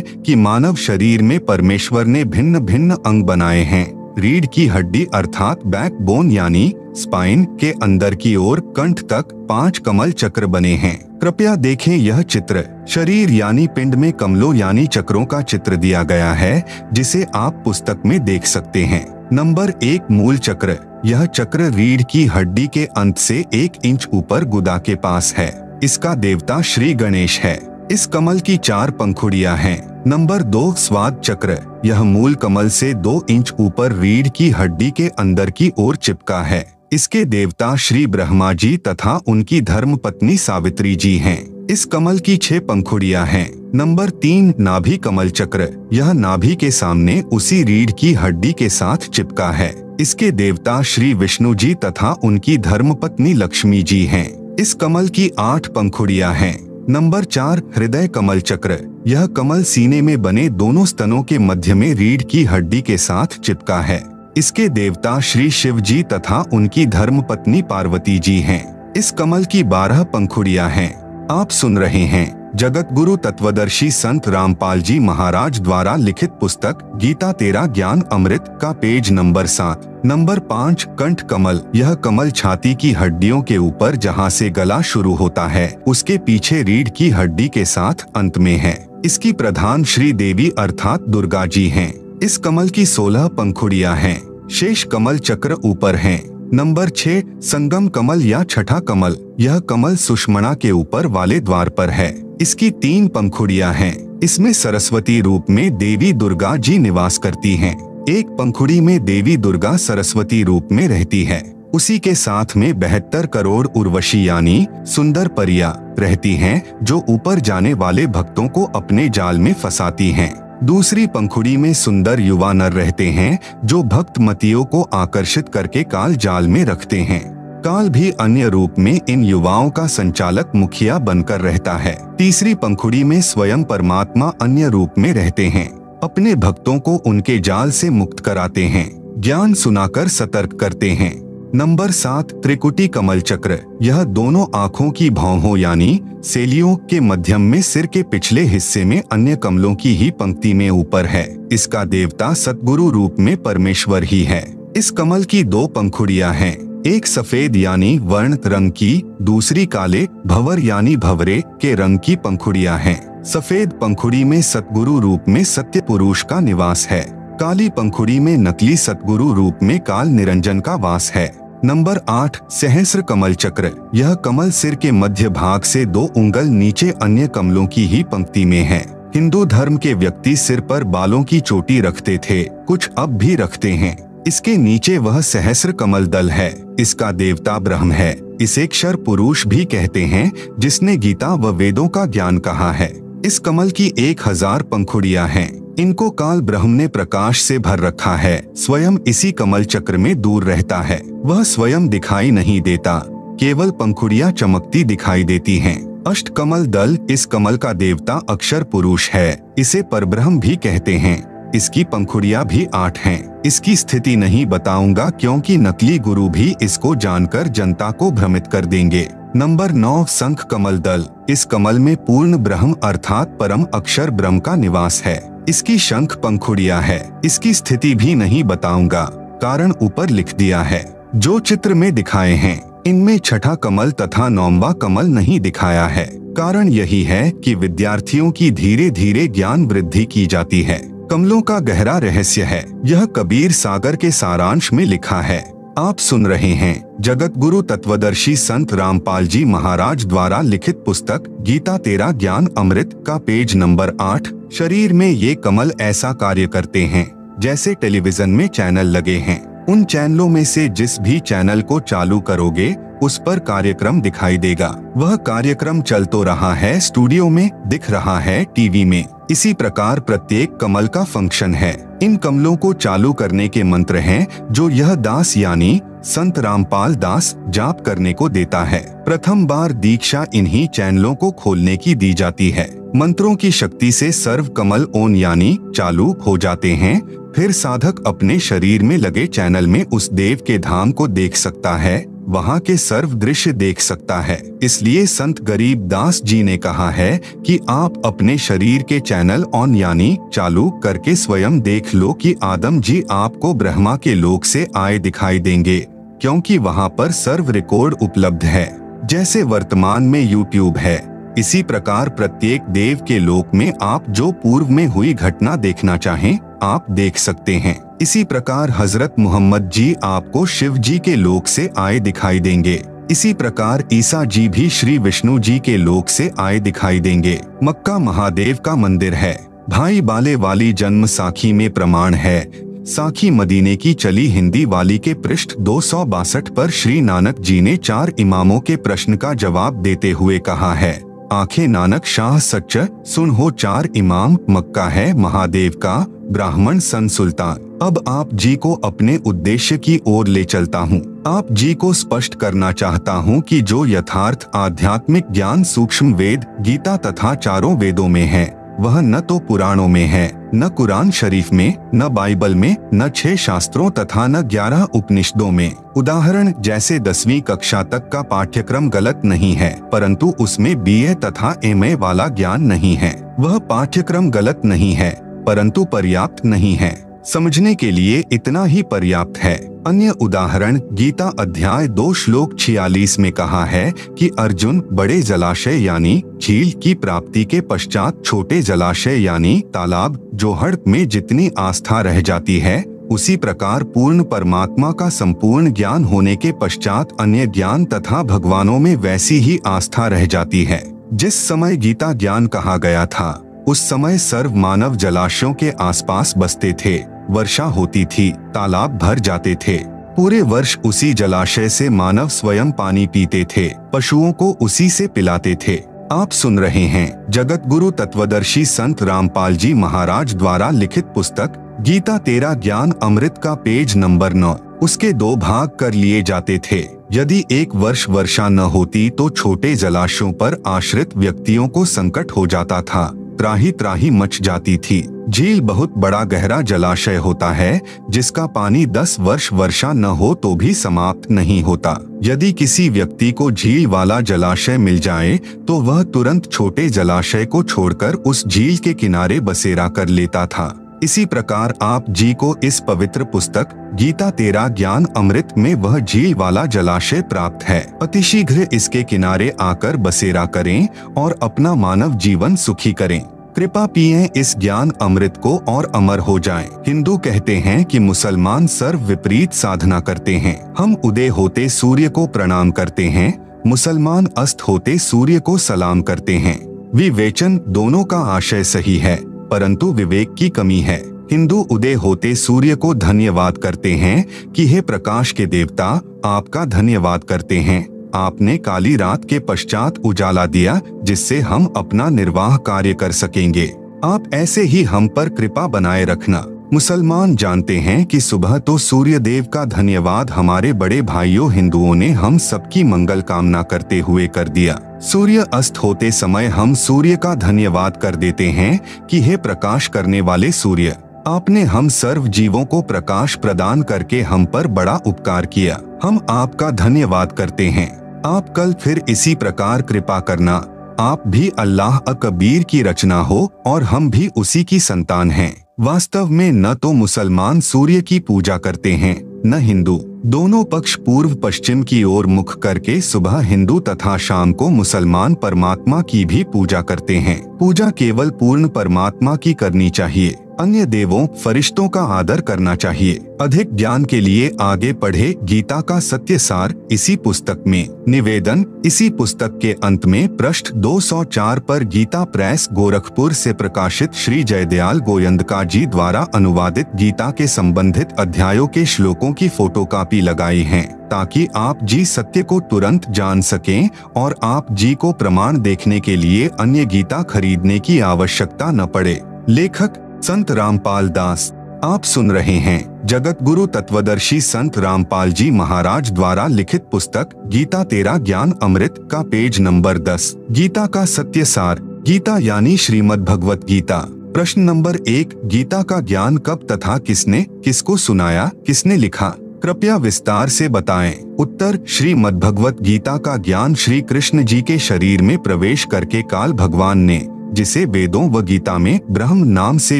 कि मानव शरीर में परमेश्वर ने भिन्न भिन्न अंग बनाए हैं। रीढ़ की हड्डी अर्थात बैकबोन यानी स्पाइन के अंदर की ओर कंठ तक 5 कमल चक्र बने हैं। कृपया देखें यह चित्र। शरीर यानी पिंड में कमलों यानी चक्रों का चित्र दिया गया है, जिसे आप पुस्तक में देख सकते हैं। नंबर 1 मूल चक्र। यह चक्र रीढ़ की हड्डी के अंत से 1 इंच ऊपर गुदा के पास है। इसका देवता श्री गणेश है। इस कमल की 4 पंखुड़ियां हैं। नंबर 2 स्वाद चक्र। यह मूल कमल से 2 इंच ऊपर रीढ़ की हड्डी के अंदर की ओर चिपका है। इसके देवता श्री ब्रह्मा जी तथा उनकी धर्मपत्नी सावित्री जी हैं। इस कमल की 6 पंखुड़ियां हैं। नंबर 3 नाभि कमल चक्र। यह नाभि के सामने उसी रीढ़ की हड्डी के साथ चिपका है। इसके देवता श्री विष्णु जी तथा उनकी धर्मपत्नी लक्ष्मी जी हैं। इस कमल की 8 पंखुड़ियां हैं। नंबर 4 हृदय कमल चक्र। यह कमल सीने में बने दोनों स्तनों के मध्य में रीढ़ की हड्डी के साथ चिपका है। इसके देवता श्री शिव जी तथा उनकी धर्मपत्नी पार्वती जी हैं। इस कमल की 12 पंखुड़ियां हैं। आप सुन रहे हैं जगत गुरु तत्वदर्शी संत रामपाल जी महाराज द्वारा लिखित पुस्तक गीता तेरा ज्ञान अमृत का पेज नंबर 7। नंबर 5 कंठ कमल। यह कमल छाती की हड्डियों के ऊपर जहां से गला शुरू होता है उसके पीछे रीढ़ की हड्डी के साथ अंत में है। इसकी प्रधान श्री देवी अर्थात दुर्गा जी हैं। इस कमल की 16 पंखुड़ियां हैं। शेष कमल चक्र ऊपर हैं। नंबर 6 संगम कमल या छठा कमल। यह कमल सुषमणा के ऊपर वाले द्वार पर है। इसकी 3 पंखुड़ियां हैं। इसमें सरस्वती रूप में देवी दुर्गा जी निवास करती हैं। एक पंखुड़ी में देवी दुर्गा सरस्वती रूप में रहती है। उसी के साथ में 72 करोड़ उर्वशी यानी सुंदर परियां रहती हैं, जो ऊपर जाने वाले भक्तों को अपने जाल में फंसाती हैं। दूसरी पंखुड़ी में सुंदर युवा नर रहते हैं, जो भक्त मतियों को आकर्षित करके काल जाल में रखते हैं। काल भी अन्य रूप में इन युवाओं का संचालक मुखिया बनकर रहता है। तीसरी पंखुड़ी में स्वयं परमात्मा अन्य रूप में रहते हैं। अपने भक्तों को उनके जाल से मुक्त कराते हैं, ज्ञान सुनाकर सतर्क करते हैं। नंबर 7 त्रिकुटी कमल चक्र। यह दोनों आँखों की भौहों यानी सेलियों के मध्यम में सिर के पिछले हिस्से में अन्य कमलों की ही पंक्ति में ऊपर है। इसका देवता सतगुरु रूप में परमेश्वर ही है। इस कमल की 2 पंखुड़ियां हैं। एक सफेद यानी वर्ण रंग की, दूसरी काले भंवर यानी भंवरे के रंग की पंखुड़ियां हैं। सफेद पंखुड़ी में सतगुरु रूप में सत्य पुरुष का निवास है। काली पंखुड़ी में नकली सतगुरु रूप में काल निरंजन का वास है। नंबर 8 सहस्र कमल चक्र। यह कमल सिर के मध्य भाग से 2 उंगल नीचे अन्य कमलों की ही पंक्ति में है। हिंदू धर्म के व्यक्ति सिर पर बालों की चोटी रखते थे, कुछ अब भी रखते हैं। इसके नीचे वह सहस्र कमल दल है। इसका देवता ब्रह्म है। इसे क्षर पुरुष भी कहते हैं, जिसने गीता व वेदों का ज्ञान कहा है। इस कमल की 1000 पंखुड़ियां हैं। इनको काल ब्रह्म ने प्रकाश से भर रखा है। स्वयं इसी कमल चक्र में दूर रहता है। वह स्वयं दिखाई नहीं देता, केवल पंखुड़ियां चमकती दिखाई देती हैं। अष्ट कमल दल। इस कमल का देवता अक्षर पुरुष है। इसे परब्रह्म भी कहते हैं। इसकी पंखुड़ियां भी 8 हैं। इसकी स्थिति नहीं बताऊंगा, क्योंकि नकली गुरु भी इसको जानकर जनता को भ्रमित कर देंगे। नंबर 9 शंख कमल दल। इस कमल में पूर्ण ब्रह्म अर्थात परम अक्षर ब्रह्म का निवास है। इसकी शंख पंखुड़ियां है। इसकी स्थिति भी नहीं बताऊंगा, कारण ऊपर लिख दिया है। जो चित्र में दिखाए हैं, इनमें छठा कमल तथा 9वां कमल नहीं दिखाया है। कारण यही है कि विद्यार्थियों की धीरे धीरे ज्ञान वृद्धि की जाती है। कमलों का गहरा रहस्य है। यह कबीर सागर के सारांश में लिखा है। आप सुन रहे हैं जगत गुरु तत्वदर्शी संत रामपाल जी महाराज द्वारा लिखित पुस्तक गीता तेरा ज्ञान अमृत का पेज नंबर 8। शरीर में ये कमल ऐसा कार्य करते हैं जैसे टेलीविजन में चैनल लगे हैं। उन चैनलों में से जिस भी चैनल को चालू करोगे उस पर कार्यक्रम दिखाई देगा। वह कार्यक्रम चल तो रहा है स्टूडियो में, दिख रहा है टीवी में। इसी प्रकार प्रत्येक कमल का फंक्शन है। इन कमलों को चालू करने के मंत्र हैं, जो यह दास यानी संत रामपाल दास जाप करने को देता है। प्रथम बार दीक्षा इन्हीं चैनलों को खोलने की दी जाती है। मंत्रों की शक्ति से सर्व कमल ऑन यानी चालू हो जाते हैं। फिर साधक अपने शरीर में लगे चैनल में उस देव के धाम को देख सकता है, वहाँ के सर्व दृश्य देख सकता है। इसलिए संत गरीब दास जी ने कहा है कि आप अपने शरीर के चैनल ऑन यानी चालू करके स्वयं देख लो कि आदम जी आपको ब्रह्मा के लोक से आए दिखाई देंगे। क्योंकि वहाँ पर सर्व रिकॉर्ड उपलब्ध है। जैसे वर्तमान में यूट्यूब है, इसी प्रकार प्रत्येक देव के लोक में आप जो पूर्व में हुई घटना देखना चाहें आप देख सकते हैं। इसी प्रकार हजरत मोहम्मद जी आपको शिव जी के लोक से आए दिखाई देंगे। इसी प्रकार ईसा जी भी श्री विष्णु जी के लोक से आए दिखाई देंगे। मक्का महादेव का मंदिर है। भाई बाले वाली जन्म साखी में प्रमाण है। साखी मदीने की चली हिंदी वाली के पृष्ठ 262 पर श्री नानक जी ने 4 इमामों के प्रश्न का जवाब देते हुए कहा है, आंखें नानक शाह सच्च सुन हो 4 इमाम, मक्का है महादेव का, ब्राह्मण सन सुल्तान। अब आप जी को अपने उद्देश्य की ओर ले चलता हूँ। आप जी को स्पष्ट करना चाहता हूँ कि जो यथार्थ आध्यात्मिक ज्ञान सूक्ष्म वेद, गीता तथा चारों वेदों में है, वह न तो पुराणों में है, न कुरान शरीफ में, न बाइबल में, न 6 शास्त्रों तथा न 11 उपनिषदों में। उदाहरण जैसे 10वीं कक्षा तक का पाठ्यक्रम गलत नहीं है, परंतु उसमें BA तथा MA वाला ज्ञान नहीं है। वह पाठ्यक्रम गलत नहीं है, परंतु पर्याप्त नहीं है। समझने के लिए इतना ही पर्याप्त है। अन्य उदाहरण गीता अध्याय 2 श्लोक 46 में कहा है कि अर्जुन बड़े जलाशय यानी झील की प्राप्ति के पश्चात छोटे जलाशय यानी तालाब, जोहड़ में जितनी आस्था रह जाती है, उसी प्रकार पूर्ण परमात्मा का संपूर्ण ज्ञान होने के पश्चात अन्य ज्ञान तथा भगवानों में वैसी ही आस्था रह जाती है। जिस समय गीता ज्ञान कहा गया था, उस समय सर्व मानव जलाशयों के आसपास बसते थे। वर्षा होती थी, तालाब भर जाते थे। पूरे वर्ष उसी जलाशय से मानव स्वयं पानी पीते थे, पशुओं को उसी से पिलाते थे। आप सुन रहे हैं जगत गुरु तत्वदर्शी संत रामपाल जी महाराज द्वारा लिखित पुस्तक गीता तेरा ज्ञान अमृत का पेज नंबर 9। उसके 2 भाग कर लिए जाते थे। यदि एक वर्ष वर्षा न होती तो छोटे जलाशयों पर आश्रित व्यक्तियों को संकट हो जाता था, त्राही त्राही मच जाती थी। झील बहुत बड़ा गहरा जलाशय होता है, जिसका पानी 10 वर्ष वर्षा न हो तो भी समाप्त नहीं होता। यदि किसी व्यक्ति को झील वाला जलाशय मिल जाए तो वह तुरंत छोटे जलाशय को छोड़कर उस झील के किनारे बसेरा कर लेता था। इसी प्रकार आप जी को इस पवित्र पुस्तक गीता तेरा ज्ञान अमृत में वह झील वाला जलाशय प्राप्त है। अतिशीघ्र इसके किनारे आकर बसेरा करें और अपना मानव जीवन सुखी करें। कृपा पिएं इस ज्ञान अमृत को और अमर हो जाएं। हिंदू कहते हैं कि मुसलमान सर्व विपरीत साधना करते हैं। हम उदय होते सूर्य को प्रणाम करते हैं, मुसलमान अस्त होते सूर्य को सलाम करते हैं। विवेचन दोनों का आशय सही है, परंतु विवेक की कमी है। हिंदू उदय होते सूर्य को धन्यवाद करते हैं कि हे प्रकाश के देवता, आपका धन्यवाद करते हैं, आपने काली रात के पश्चात उजाला दिया जिससे हम अपना निर्वाह कार्य कर सकेंगे। आप ऐसे ही हम पर कृपा बनाए रखना। मुसलमान जानते हैं कि सुबह तो सूर्य देव का धन्यवाद हमारे बड़े भाइयों हिंदुओं ने हम सबकी मंगल कामना करते हुए कर दिया। सूर्य अस्त होते समय हम सूर्य का धन्यवाद कर देते हैं कि हे प्रकाश करने वाले सूर्य, आपने हम सर्व जीवों को प्रकाश प्रदान करके हम पर बड़ा उपकार किया। हम आपका धन्यवाद करते हैं। आप कल फिर इसी प्रकार कृपा करना। आप भी अल्लाह अकबीर की रचना हो और हम भी उसी की संतान हैं। वास्तव में न तो मुसलमान सूर्य की पूजा करते हैं न हिंदू। दोनों पक्ष पूर्व पश्चिम की ओर मुख करके सुबह हिंदू तथा शाम को मुसलमान परमात्मा की भी पूजा करते हैं। पूजा केवल पूर्ण परमात्मा की करनी चाहिए। अन्य देवों फरिश्तों का आदर करना चाहिए। अधिक ज्ञान के लिए आगे पढ़े गीता का सत्य सार इसी पुस्तक में। निवेदन इसी पुस्तक के अंत में पृष्ठ 204 पर गीता प्रेस गोरखपुर से प्रकाशित श्री जयदयाल गोयंदका जी द्वारा अनुवादित गीता के संबंधित अध्यायों के श्लोकों की फोटोकॉपी लगाई है, ताकि आप जी सत्य को तुरंत जान सकें और आप जी को प्रमाण देखने के लिए अन्य गीता खरीदने की आवश्यकता न पड़े। लेखक संत रामपाल दास। आप सुन रहे हैं जगत गुरु तत्वदर्शी संत रामपाल जी महाराज द्वारा लिखित पुस्तक गीता तेरा ज्ञान अमृत का पेज नंबर 10। गीता का सत्य सार। गीता यानी श्रीमद् भगवत गीता। प्रश्न नंबर 1, गीता का ज्ञान कब तथा किसने किसको सुनाया, किसने लिखा? कृपया विस्तार से बताएं। उत्तर, श्रीमद् भगवत गीता का ज्ञान श्री कृष्ण जी के शरीर में प्रवेश करके काल भगवान ने, जिसे वेदों व गीता में ब्रह्म नाम से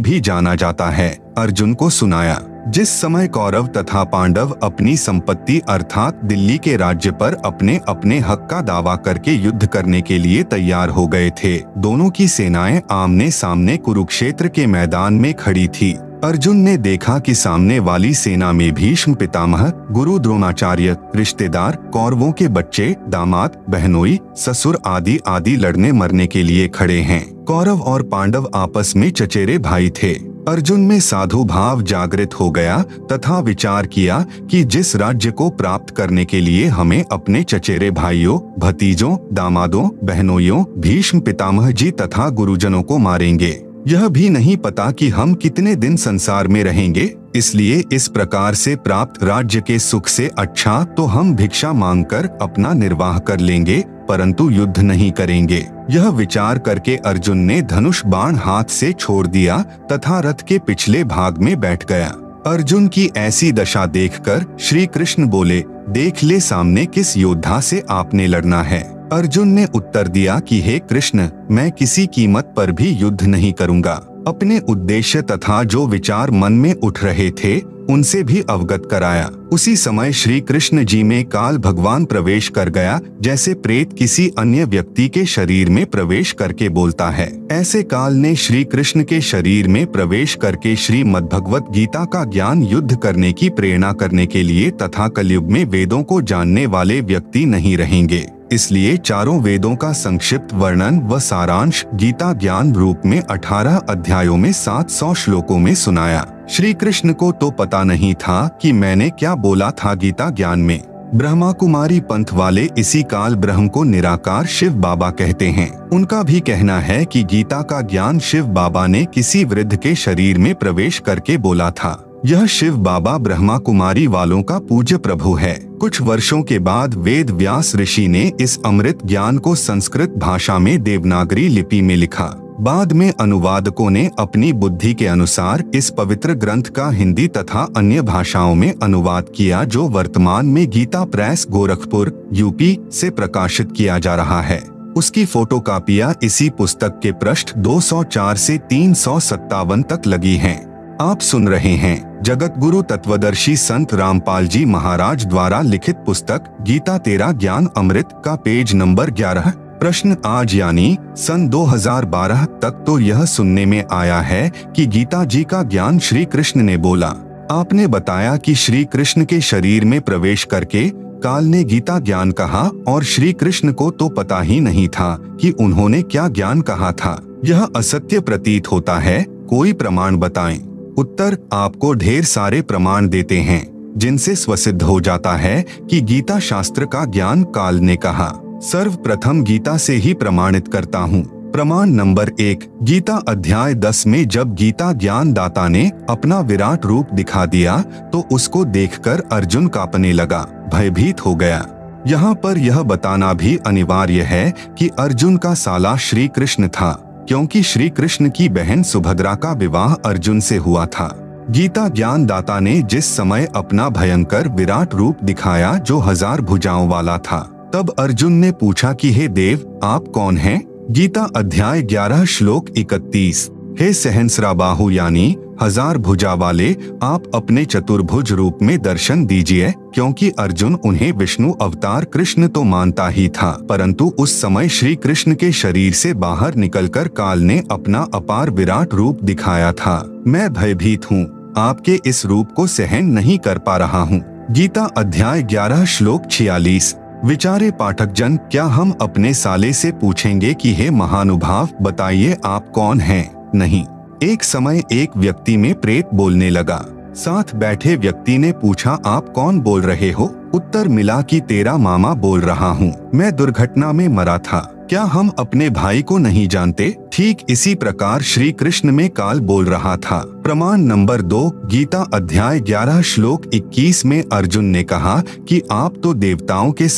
भी जाना जाता है, अर्जुन को सुनाया। जिस समय कौरव तथा पांडव अपनी संपत्ति अर्थात दिल्ली के राज्य पर अपने अपने हक का दावा करके युद्ध करने के लिए तैयार हो गए थे, दोनों की सेनाएं आमने सामने कुरुक्षेत्र के मैदान में खड़ी थी। अर्जुन ने देखा कि सामने वाली सेना में भीष्म पितामह, गुरु द्रोणाचार्य, रिश्तेदार, कौरवों के बच्चे, दामाद, बहनोई, ससुर आदि आदि लड़ने मरने के लिए खड़े हैं। कौरव और पांडव आपस में चचेरे भाई थे। अर्जुन में साधु भाव जागृत हो गया तथा विचार किया कि जिस राज्य को प्राप्त करने के लिए हमें अपने चचेरे भाइयों, भतीजों, दामादों, बहनोइयों, भीष्म पितामह जी तथा गुरुजनों को मारेंगे, यह भी नहीं पता कि हम कितने दिन संसार में रहेंगे। इसलिए इस प्रकार से प्राप्त राज्य के सुख से अच्छा तो हम भिक्षा मांगकर अपना निर्वाह कर लेंगे, परंतु युद्ध नहीं करेंगे। यह विचार करके अर्जुन ने धनुष बाण हाथ से छोड़ दिया तथा रथ के पिछले भाग में बैठ गया। अर्जुन की ऐसी दशा देखकर श्री कृष्ण बोले, देख ले सामने किस योद्धा से आपने लड़ना है। अर्जुन ने उत्तर दिया कि हे कृष्ण, मैं किसी कीमत पर भी युद्ध नहीं करूंगा। अपने उद्देश्य तथा जो विचार मन में उठ रहे थे उनसे भी अवगत कराया। उसी समय श्री कृष्ण जी में काल भगवान प्रवेश कर गया, जैसे प्रेत किसी अन्य व्यक्ति के शरीर में प्रवेश करके बोलता है। ऐसे काल ने श्री कृष्ण के शरीर में प्रवेश करके श्रीमद्भगवत गीता का ज्ञान युद्ध करने की प्रेरणा करने के लिए तथा कलयुग में वेदों को जानने वाले व्यक्ति नहीं रहेंगे। इसलिए चारों वेदों का संक्षिप्त वर्णन व सारांश गीता ज्ञान रूप में 18 अध्यायों में 700 श्लोकों में सुनाया। श्री कृष्ण को तो पता नहीं था कि मैंने क्या बोला था गीता ज्ञान में। ब्रह्मा कुमारी पंथ वाले इसी काल ब्रह्म को निराकार शिव बाबा कहते हैं। उनका भी कहना है कि गीता का ज्ञान शिव बाबा ने किसी वृद्ध के शरीर में प्रवेश करके बोला था। यह शिव बाबा ब्रह्मा कुमारी वालों का पूज्य प्रभु है। कुछ वर्षों के बाद वेद व्यास ऋषि ने इस अमृत ज्ञान को संस्कृत भाषा में देवनागरी लिपि में लिखा। बाद में अनुवादकों ने अपनी बुद्धि के अनुसार इस पवित्र ग्रंथ का हिंदी तथा अन्य भाषाओं में अनुवाद किया, जो वर्तमान में गीता प्रेस गोरखपुर यूपी से प्रकाशित किया जा रहा है। उसकी फोटोकॉपियां इसी पुस्तक के पृष्ठ 204 से 357 तक लगी हैं। आप सुन रहे हैं जगत गुरु तत्वदर्शी संत रामपाल जी महाराज द्वारा लिखित पुस्तक गीता तेरा ज्ञान अमृत का पेज नंबर 11। प्रश्न आज यानी सन 2012 तक तो यह सुनने में आया है कि गीता जी का ज्ञान श्री कृष्ण ने बोला। आपने बताया कि श्री कृष्ण के शरीर में प्रवेश करके काल ने गीता ज्ञान कहा और श्री कृष्ण को तो पता ही नहीं था कि उन्होंने क्या ज्ञान कहा था। यह असत्य प्रतीत होता है, कोई प्रमाण बताएं। उत्तर, आपको ढेर सारे प्रमाण देते हैं जिनसे स्वसिद्ध हो जाता है कि गीता शास्त्र का ज्ञान काल ने कहा। सर्वप्रथम गीता से ही प्रमाणित करता हूँ। प्रमाण नंबर 1, गीता अध्याय 10 में जब गीता ज्ञान दाता ने अपना विराट रूप दिखा दिया तो उसको देखकर अर्जुन कांपने लगा, भयभीत हो गया। यहाँ पर यह बताना भी अनिवार्य है कि अर्जुन का साला श्री कृष्ण था, क्योंकि श्री कृष्ण की बहन सुभद्रा का विवाह अर्जुन से हुआ था। गीता ज्ञान दाता ने जिस समय अपना भयंकर विराट रूप दिखाया जो 1000 भुजाओं वाला था, तब अर्जुन ने पूछा कि हे देव, आप कौन हैं? गीता अध्याय 11 श्लोक 31। हे सहस्राबाहु यानी 1000 भुजा वाले, आप अपने चतुर्भुज रूप में दर्शन दीजिए, क्योंकि अर्जुन उन्हें विष्णु अवतार कृष्ण तो मानता ही था, परंतु उस समय श्री कृष्ण के शरीर से बाहर निकलकर काल ने अपना अपार विराट रूप दिखाया था। मैं भयभीत हूँ, आपके इस रूप को सहन नहीं कर पा रहा हूँ। गीता अध्याय 11 श्लोक 46। विचारे पाठक जन, क्या हम अपने साले से पूछेंगे कि हे महानुभाव, बताइए आप कौन हैं? नहीं। एक समय एक व्यक्ति में प्रेत बोलने लगा। साथ बैठे व्यक्ति ने पूछा, आप कौन बोल रहे हो? उत्तर मिला कि तेरा मामा बोल रहा हूँ, मैं दुर्घटना में मरा था। क्या हम अपने भाई को नहीं जानते? ठीक इसी प्रकार श्री कृष्ण में काल बोल रहा था। प्रमाण नंबर 2, गीता अध्याय 11 श्लोक 21 में अर्जुन ने कहा कि आप तो देवताओं के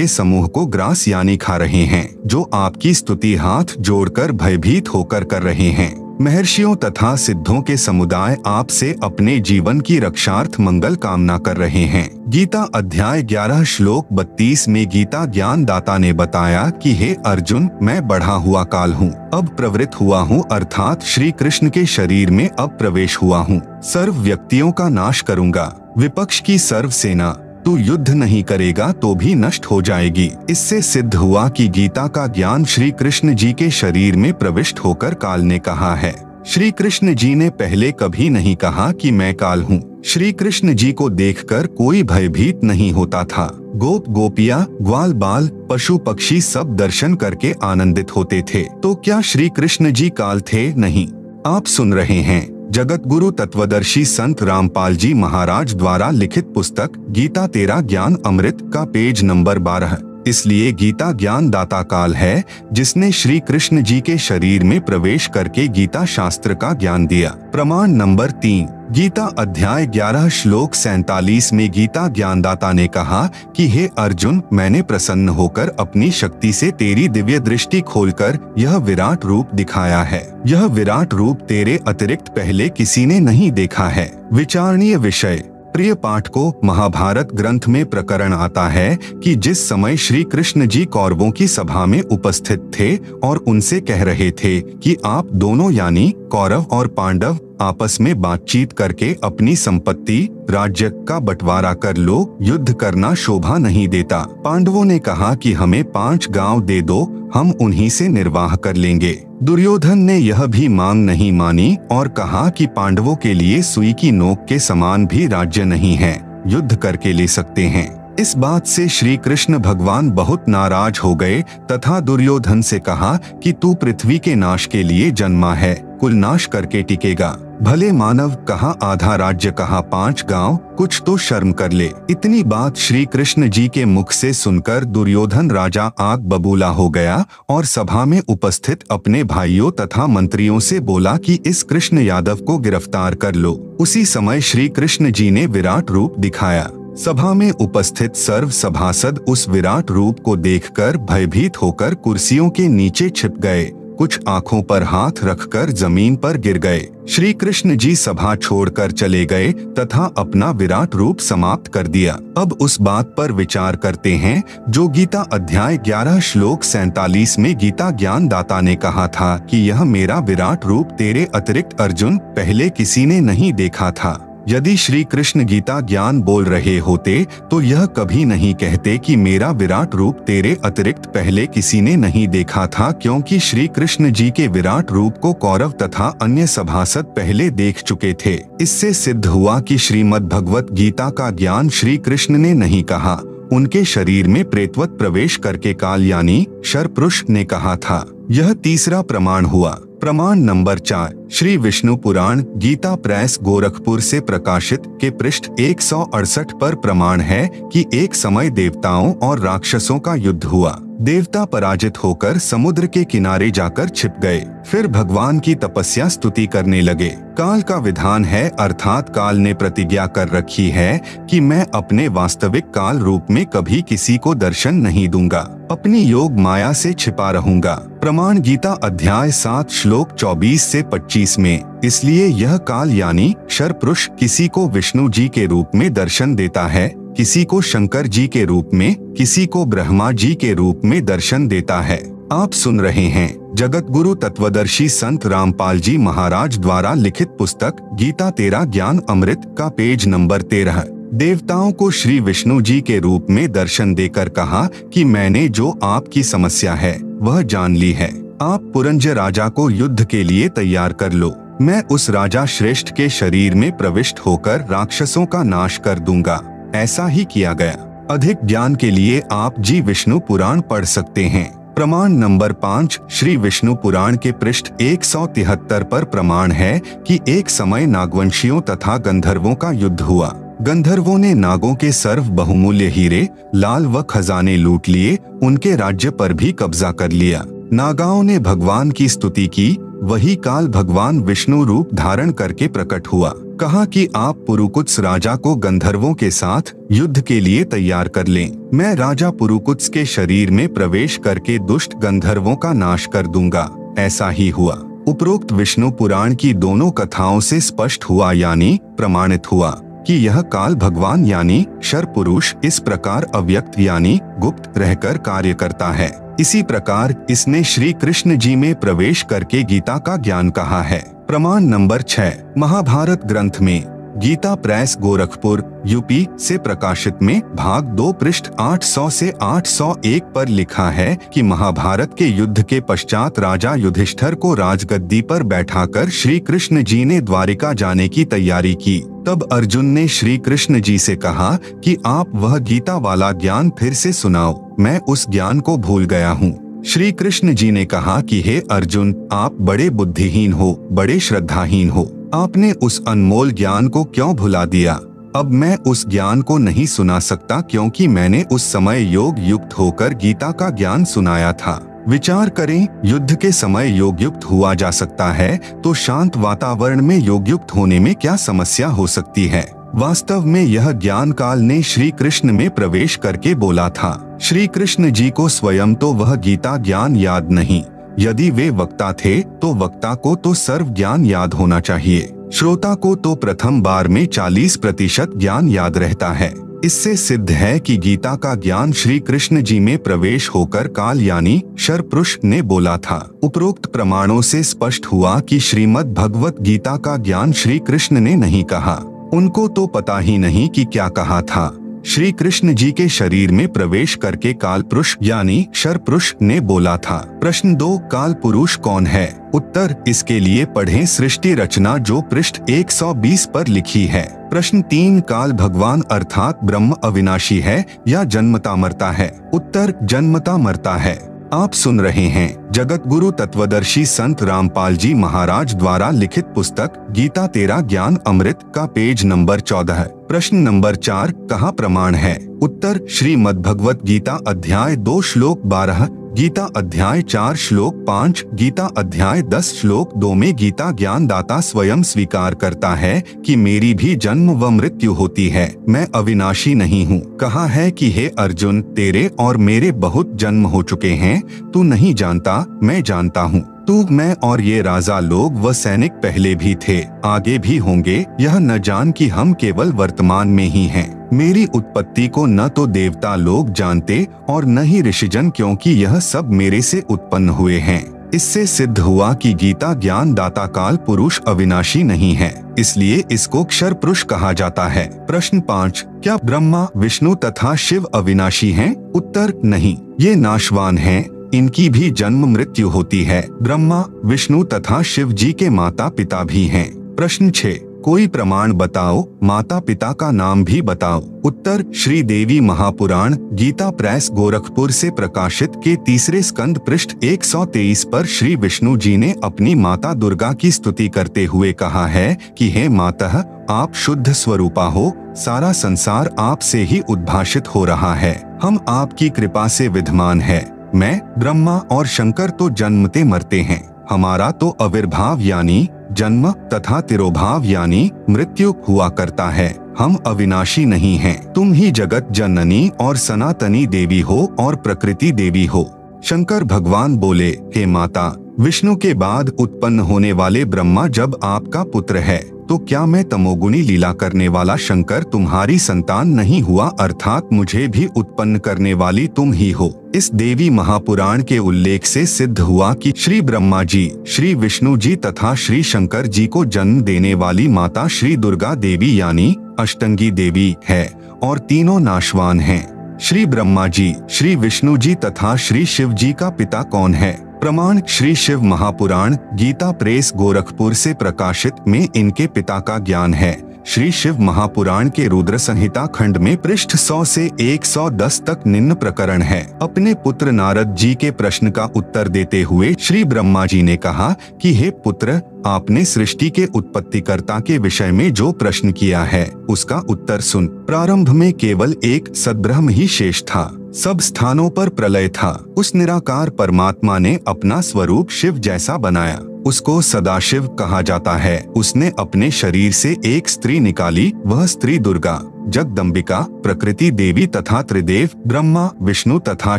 समूह को ग्रास यानी खा रहे हैं, जो आपकी स्तुति हाथ जोड़कर भयभीत होकर कर रहे हैं। महर्षियों तथा सिद्धों के समुदाय आपसे अपने जीवन की रक्षार्थ मंगल कामना कर रहे हैं। गीता अध्याय 11 श्लोक 32 में गीता ज्ञान दाता ने बताया कि हे अर्जुन, मैं बढ़ा हुआ काल हूँ, अब प्रवृत्त हुआ हूँ, अर्थात श्री कृष्ण के शरीर में अब प्रवेश हुआ हूँ। सर्व व्यक्तियों का नाश करूँगा। विपक्ष की सर्व सेना तू युद्ध नहीं करेगा तो भी नष्ट हो जाएगी। इससे सिद्ध हुआ कि गीता का ज्ञान श्री कृष्ण जी के शरीर में प्रविष्ट होकर काल ने कहा है। श्री कृष्ण जी ने पहले कभी नहीं कहा कि मैं काल हूँ। श्री कृष्ण जी को देखकर कोई भयभीत नहीं होता था। गोप गोपियाँ, ग्वाल बाल, पशु पक्षी सब दर्शन करके आनंदित होते थे। तो क्या श्री कृष्ण जी काल थे? नहीं। आप सुन रहे हैं जगत गुरु तत्वदर्शी संत रामपाल जी महाराज द्वारा लिखित पुस्तक गीता तेरा ज्ञान अमृत का पेज नंबर 12। इसलिए गीता ज्ञान दाता काल है, जिसने श्री कृष्ण जी के शरीर में प्रवेश करके गीता शास्त्र का ज्ञान दिया। प्रमाण नंबर 3, गीता अध्याय 11 श्लोक 47 में गीता ज्ञानदाता ने कहा कि हे अर्जुन, मैंने प्रसन्न होकर अपनी शक्ति से तेरी दिव्य दृष्टि खोलकर यह विराट रूप दिखाया है। यह विराट रूप तेरे अतिरिक्त पहले किसी ने नहीं देखा है। विचारणीय विषय। प्रिय पाठकों, महाभारत ग्रंथ में प्रकरण आता है कि जिस समय श्री कृष्ण जी कौरवों की सभा में उपस्थित थे और उनसे कह रहे थे कि आप दोनों यानी कौरव और पांडव आपस में बातचीत करके अपनी संपत्ति राज्य का बंटवारा कर लो, युद्ध करना शोभा नहीं देता। पांडवों ने कहा कि हमें 5 गांव दे दो, हम उन्हीं से निर्वाह कर लेंगे। दुर्योधन ने यह भी मांग नहीं मानी और कहा कि पांडवों के लिए सुई की नोक के समान भी राज्य नहीं है, युद्ध करके ले सकते हैं। इस बात से श्री कृष्ण भगवान बहुत नाराज हो गए तथा दुर्योधन से कहा कि तू पृथ्वी के नाश के लिए जन्मा है, कुल नाश करके टिकेगा। भले मानव, कहा आधा राज्य, कहा 5 गांव, कुछ तो शर्म कर ले। इतनी बात श्री कृष्ण जी के मुख से सुनकर दुर्योधन राजा आग बबूला हो गया और सभा में उपस्थित अपने भाइयों तथा मंत्रियों से बोला कि इस कृष्ण यादव को गिरफ्तार कर लो। उसी समय श्री कृष्ण जी ने विराट रूप दिखाया। सभा में उपस्थित सर्व सभासद उस विराट रूप को देखकर भयभीत होकर कुर्सियों के नीचे छिप गए, कुछ आंखों पर हाथ रखकर जमीन पर गिर गए। श्री कृष्ण जी सभा छोड़कर चले गए तथा अपना विराट रूप समाप्त कर दिया। अब उस बात पर विचार करते हैं जो गीता अध्याय 11 श्लोक 47 में गीता ज्ञान दाता ने कहा था कि यह मेरा विराट रूप तेरे अतिरिक्त अर्जुन पहले किसी ने नहीं देखा था। यदि श्री कृष्ण गीता ज्ञान बोल रहे होते तो यह कभी नहीं कहते कि मेरा विराट रूप तेरे अतिरिक्त पहले किसी ने नहीं देखा था, क्योंकि श्री कृष्ण जी के विराट रूप को कौरव तथा अन्य सभासद पहले देख चुके थे। इससे सिद्ध हुआ कि श्रीमद् भगवत गीता का ज्ञान श्री कृष्ण ने नहीं कहा, उनके शरीर में प्रेतवत प्रवेश करके काल यानी शरपुरुष ने कहा था। यह तीसरा प्रमाण हुआ। प्रमाण नंबर 4, श्री विष्णु पुराण गीता प्रेस गोरखपुर से प्रकाशित के पृष्ठ 168 पर प्रमाण है कि एक समय देवताओं और राक्षसों का युद्ध हुआ। देवता पराजित होकर समुद्र के किनारे जाकर छिप गए। फिर भगवान की तपस्या स्तुति करने लगे। काल का विधान है, अर्थात काल ने प्रतिज्ञा कर रखी है कि मैं अपने वास्तविक काल रूप में कभी किसी को दर्शन नहीं दूंगा, अपनी योग माया से छिपा रहूंगा। प्रमाण गीता अध्याय 7 श्लोक 24 से 25 में। इसलिए यह काल यानी शरपुरुष किसी को विष्णु जी के रूप में दर्शन देता है, किसी को शंकर जी के रूप में, किसी को ब्रह्मा जी के रूप में दर्शन देता है। आप सुन रहे हैं जगत गुरु तत्वदर्शी संत रामपाल जी महाराज द्वारा लिखित पुस्तक गीता तेरा ज्ञान अमृत का पेज नंबर 13। देवताओं को श्री विष्णु जी के रूप में दर्शन देकर कहा कि मैंने जो आपकी समस्या है वह जान ली है। आप पुरंजय राजा को युद्ध के लिए तैयार कर लो। मैं उस राजा श्रेष्ठ के शरीर में प्रविष्ट होकर राक्षसों का नाश कर दूंगा। ऐसा ही किया गया। अधिक ज्ञान के लिए आप जी विष्णु पुराण पढ़ सकते हैं। प्रमाण नंबर 5, श्री विष्णु पुराण के पृष्ठ 173 पर प्रमाण है कि एक समय नागवंशियों तथा गंधर्वों का युद्ध हुआ। गंधर्वों ने नागों के सर्व बहुमूल्य हीरे, लाल व खजाने लूट लिए, उनके राज्य पर भी कब्जा कर लिया। नागाओं ने भगवान की स्तुति की। वही काल भगवान विष्णु रूप धारण करके प्रकट हुआ। कहा कि आप पुरुकुत्स राजा को गंधर्वों के साथ युद्ध के लिए तैयार कर लें। मैं राजा पुरुकुत्स के शरीर में प्रवेश करके दुष्ट गंधर्वों का नाश कर दूंगा। ऐसा ही हुआ। उपरोक्त विष्णु पुराण की दोनों कथाओं से स्पष्ट हुआ यानी प्रमाणित हुआ कि यह काल भगवान यानी शर पुरुष इस प्रकार अव्यक्त यानी गुप्त रहकर कार्य करता है। इसी प्रकार इसने श्री कृष्ण जी में प्रवेश करके गीता का ज्ञान कहा है। प्रमाण नंबर 6 महाभारत ग्रंथ में गीता प्रेस गोरखपुर यूपी से प्रकाशित में भाग 2 पृष्ठ 800 से 801 पर लिखा है कि महाभारत के युद्ध के पश्चात राजा युधिष्ठिर को राजगद्दी पर बैठाकर श्री कृष्ण जी ने द्वारिका जाने की तैयारी की। तब अर्जुन ने श्री कृष्ण जी से कहा कि आप वह गीता वाला ज्ञान फिर से सुनाओ, मैं उस ज्ञान को भूल गया हूँ। श्री कृष्ण जी ने कहा कि हे अर्जुन, आप बड़े बुद्धिहीन हो, बड़े श्रद्धाहीन हो, आपने उस अनमोल ज्ञान को क्यों भुला दिया। अब मैं उस ज्ञान को नहीं सुना सकता क्योंकि मैंने उस समय योग युक्त होकर गीता का ज्ञान सुनाया था। विचार करें, युद्ध के समय योग युक्त हुआ जा सकता है तो शांत वातावरण में योग युक्त होने में क्या समस्या हो सकती है। वास्तव में यह ज्ञान काल ने श्री कृष्ण में प्रवेश करके बोला था। श्री कृष्ण जी को स्वयं तो वह गीता ज्ञान याद नहीं। यदि वे वक्ता थे तो वक्ता को तो सर्व ज्ञान याद होना चाहिए। श्रोता को तो प्रथम बार में 40% ज्ञान याद रहता है। इससे सिद्ध है कि गीता का ज्ञान श्री कृष्ण जी में प्रवेश होकर काल यानी शर पुरुष ने बोला था। उपरोक्त प्रमाणों से स्पष्ट हुआ कि श्रीमद् भगवत गीता का ज्ञान श्री कृष्ण ने नहीं कहा। उनको तो पता ही नहीं कि क्या कहा था। श्री कृष्ण जी के शरीर में प्रवेश करके काल पुरुष यानी शर पुरुष ने बोला था। प्रश्न 2 काल पुरुष कौन है? उत्तर इसके लिए पढ़ें सृष्टि रचना जो पृष्ठ 120 पर लिखी है। प्रश्न 3 काल भगवान अर्थात ब्रह्म अविनाशी है या जन्मता मरता है? उत्तर जन्मता मरता है। आप सुन रहे हैं जगत गुरु तत्वदर्शी संत रामपाल जी महाराज द्वारा लिखित पुस्तक गीता तेरा ज्ञान अमृत का पेज नंबर 14। प्रश्न नंबर 4 कहाँ प्रमाण है? उत्तर श्रीमद् भगवत गीता अध्याय 2 श्लोक 12, गीता अध्याय 4 श्लोक 5, गीता अध्याय 10 श्लोक 2 में गीता ज्ञान दाता स्वयं स्वीकार करता है कि मेरी भी जन्म व मृत्यु होती है, मैं अविनाशी नहीं हूँ। कहा है कि हे अर्जुन, तेरे और मेरे बहुत जन्म हो चुके हैं, तू नहीं जानता, मैं जानता हूँ। तू, मैं और ये राजा लोग व सैनिक पहले भी थे, आगे भी होंगे, यह न जान कि हम केवल वर्तमान में ही हैं। मेरी उत्पत्ति को न तो देवता लोग जानते और न ही ऋषिजन, क्योंकि यह सब मेरे से उत्पन्न हुए हैं। इससे सिद्ध हुआ कि गीता ज्ञान दाता काल पुरुष अविनाशी नहीं है, इसलिए इसको क्षर पुरुष कहा जाता है। प्रश्न 5 क्या ब्रह्मा विष्णु तथा शिव अविनाशी हैं? उत्तर नहीं, ये नाशवान हैं, इनकी भी जन्म मृत्यु होती है। ब्रह्मा विष्णु तथा शिव जी के माता पिता भी हैं। प्रश्न 6 कोई प्रमाण बताओ, माता पिता का नाम भी बताओ। उत्तर श्री देवी महापुराण गीता प्रेस गोरखपुर से प्रकाशित के 3 स्कंद पृष्ठ 123 पर श्री विष्णु जी ने अपनी माता दुर्गा की स्तुति करते हुए कहा है कि हे मातः, आप शुद्ध स्वरूपा हो, सारा संसार आपसे ही उद्भाषित हो रहा है, हम आपकी कृपा से विद्यमान है। मैं, ब्रह्मा और शंकर तो जन्मते मरते हैं, हमारा तो आविर्भाव यानी जन्म तथा तिरोभाव यानी मृत्यु हुआ करता है, हम अविनाशी नहीं हैं। तुम ही जगत जननी और सनातनी देवी हो और प्रकृति देवी हो। शंकर भगवान बोले, हे माता, विष्णु के बाद उत्पन्न होने वाले ब्रह्मा जब आपका पुत्र है तो क्या मैं तमोगुणी लीला करने वाला शंकर तुम्हारी संतान नहीं हुआ, अर्थात मुझे भी उत्पन्न करने वाली तुम ही हो। इस देवी महापुराण के उल्लेख से सिद्ध हुआ कि श्री ब्रह्मा जी, श्री विष्णु जी तथा श्री शंकर जी को जन्म देने वाली माता श्री दुर्गा देवी यानी अष्टंगी देवी है और तीनों नाशवान हैं। श्री ब्रह्मा जी, श्री विष्णु जी तथा श्री शिव जी का पिता कौन है? प्रमाण श्री शिव महापुराण गीता प्रेस गोरखपुर से प्रकाशित में इनके पिता का ज्ञान है। श्री शिव महापुराण के रुद्र संहिता खंड में पृष्ठ 100 से 110 तक निम्न प्रकरण है। अपने पुत्र नारद जी के प्रश्न का उत्तर देते हुए श्री ब्रह्मा जी ने कहा कि हे पुत्र, आपने सृष्टि के उत्पत्तिकर्ता के विषय में जो प्रश्न किया है उसका उत्तर सुन। प्रारंभ में केवल एक सद्ब्रह्म ही शेष था, सब स्थानों पर प्रलय था। उस निराकार परमात्मा ने अपना स्वरूप शिव जैसा बनाया, उसको सदाशिव कहा जाता है। उसने अपने शरीर से एक स्त्री निकाली, वह स्त्री दुर्गा, जगदम्बिका, प्रकृति देवी तथा त्रिदेव ब्रह्मा विष्णु तथा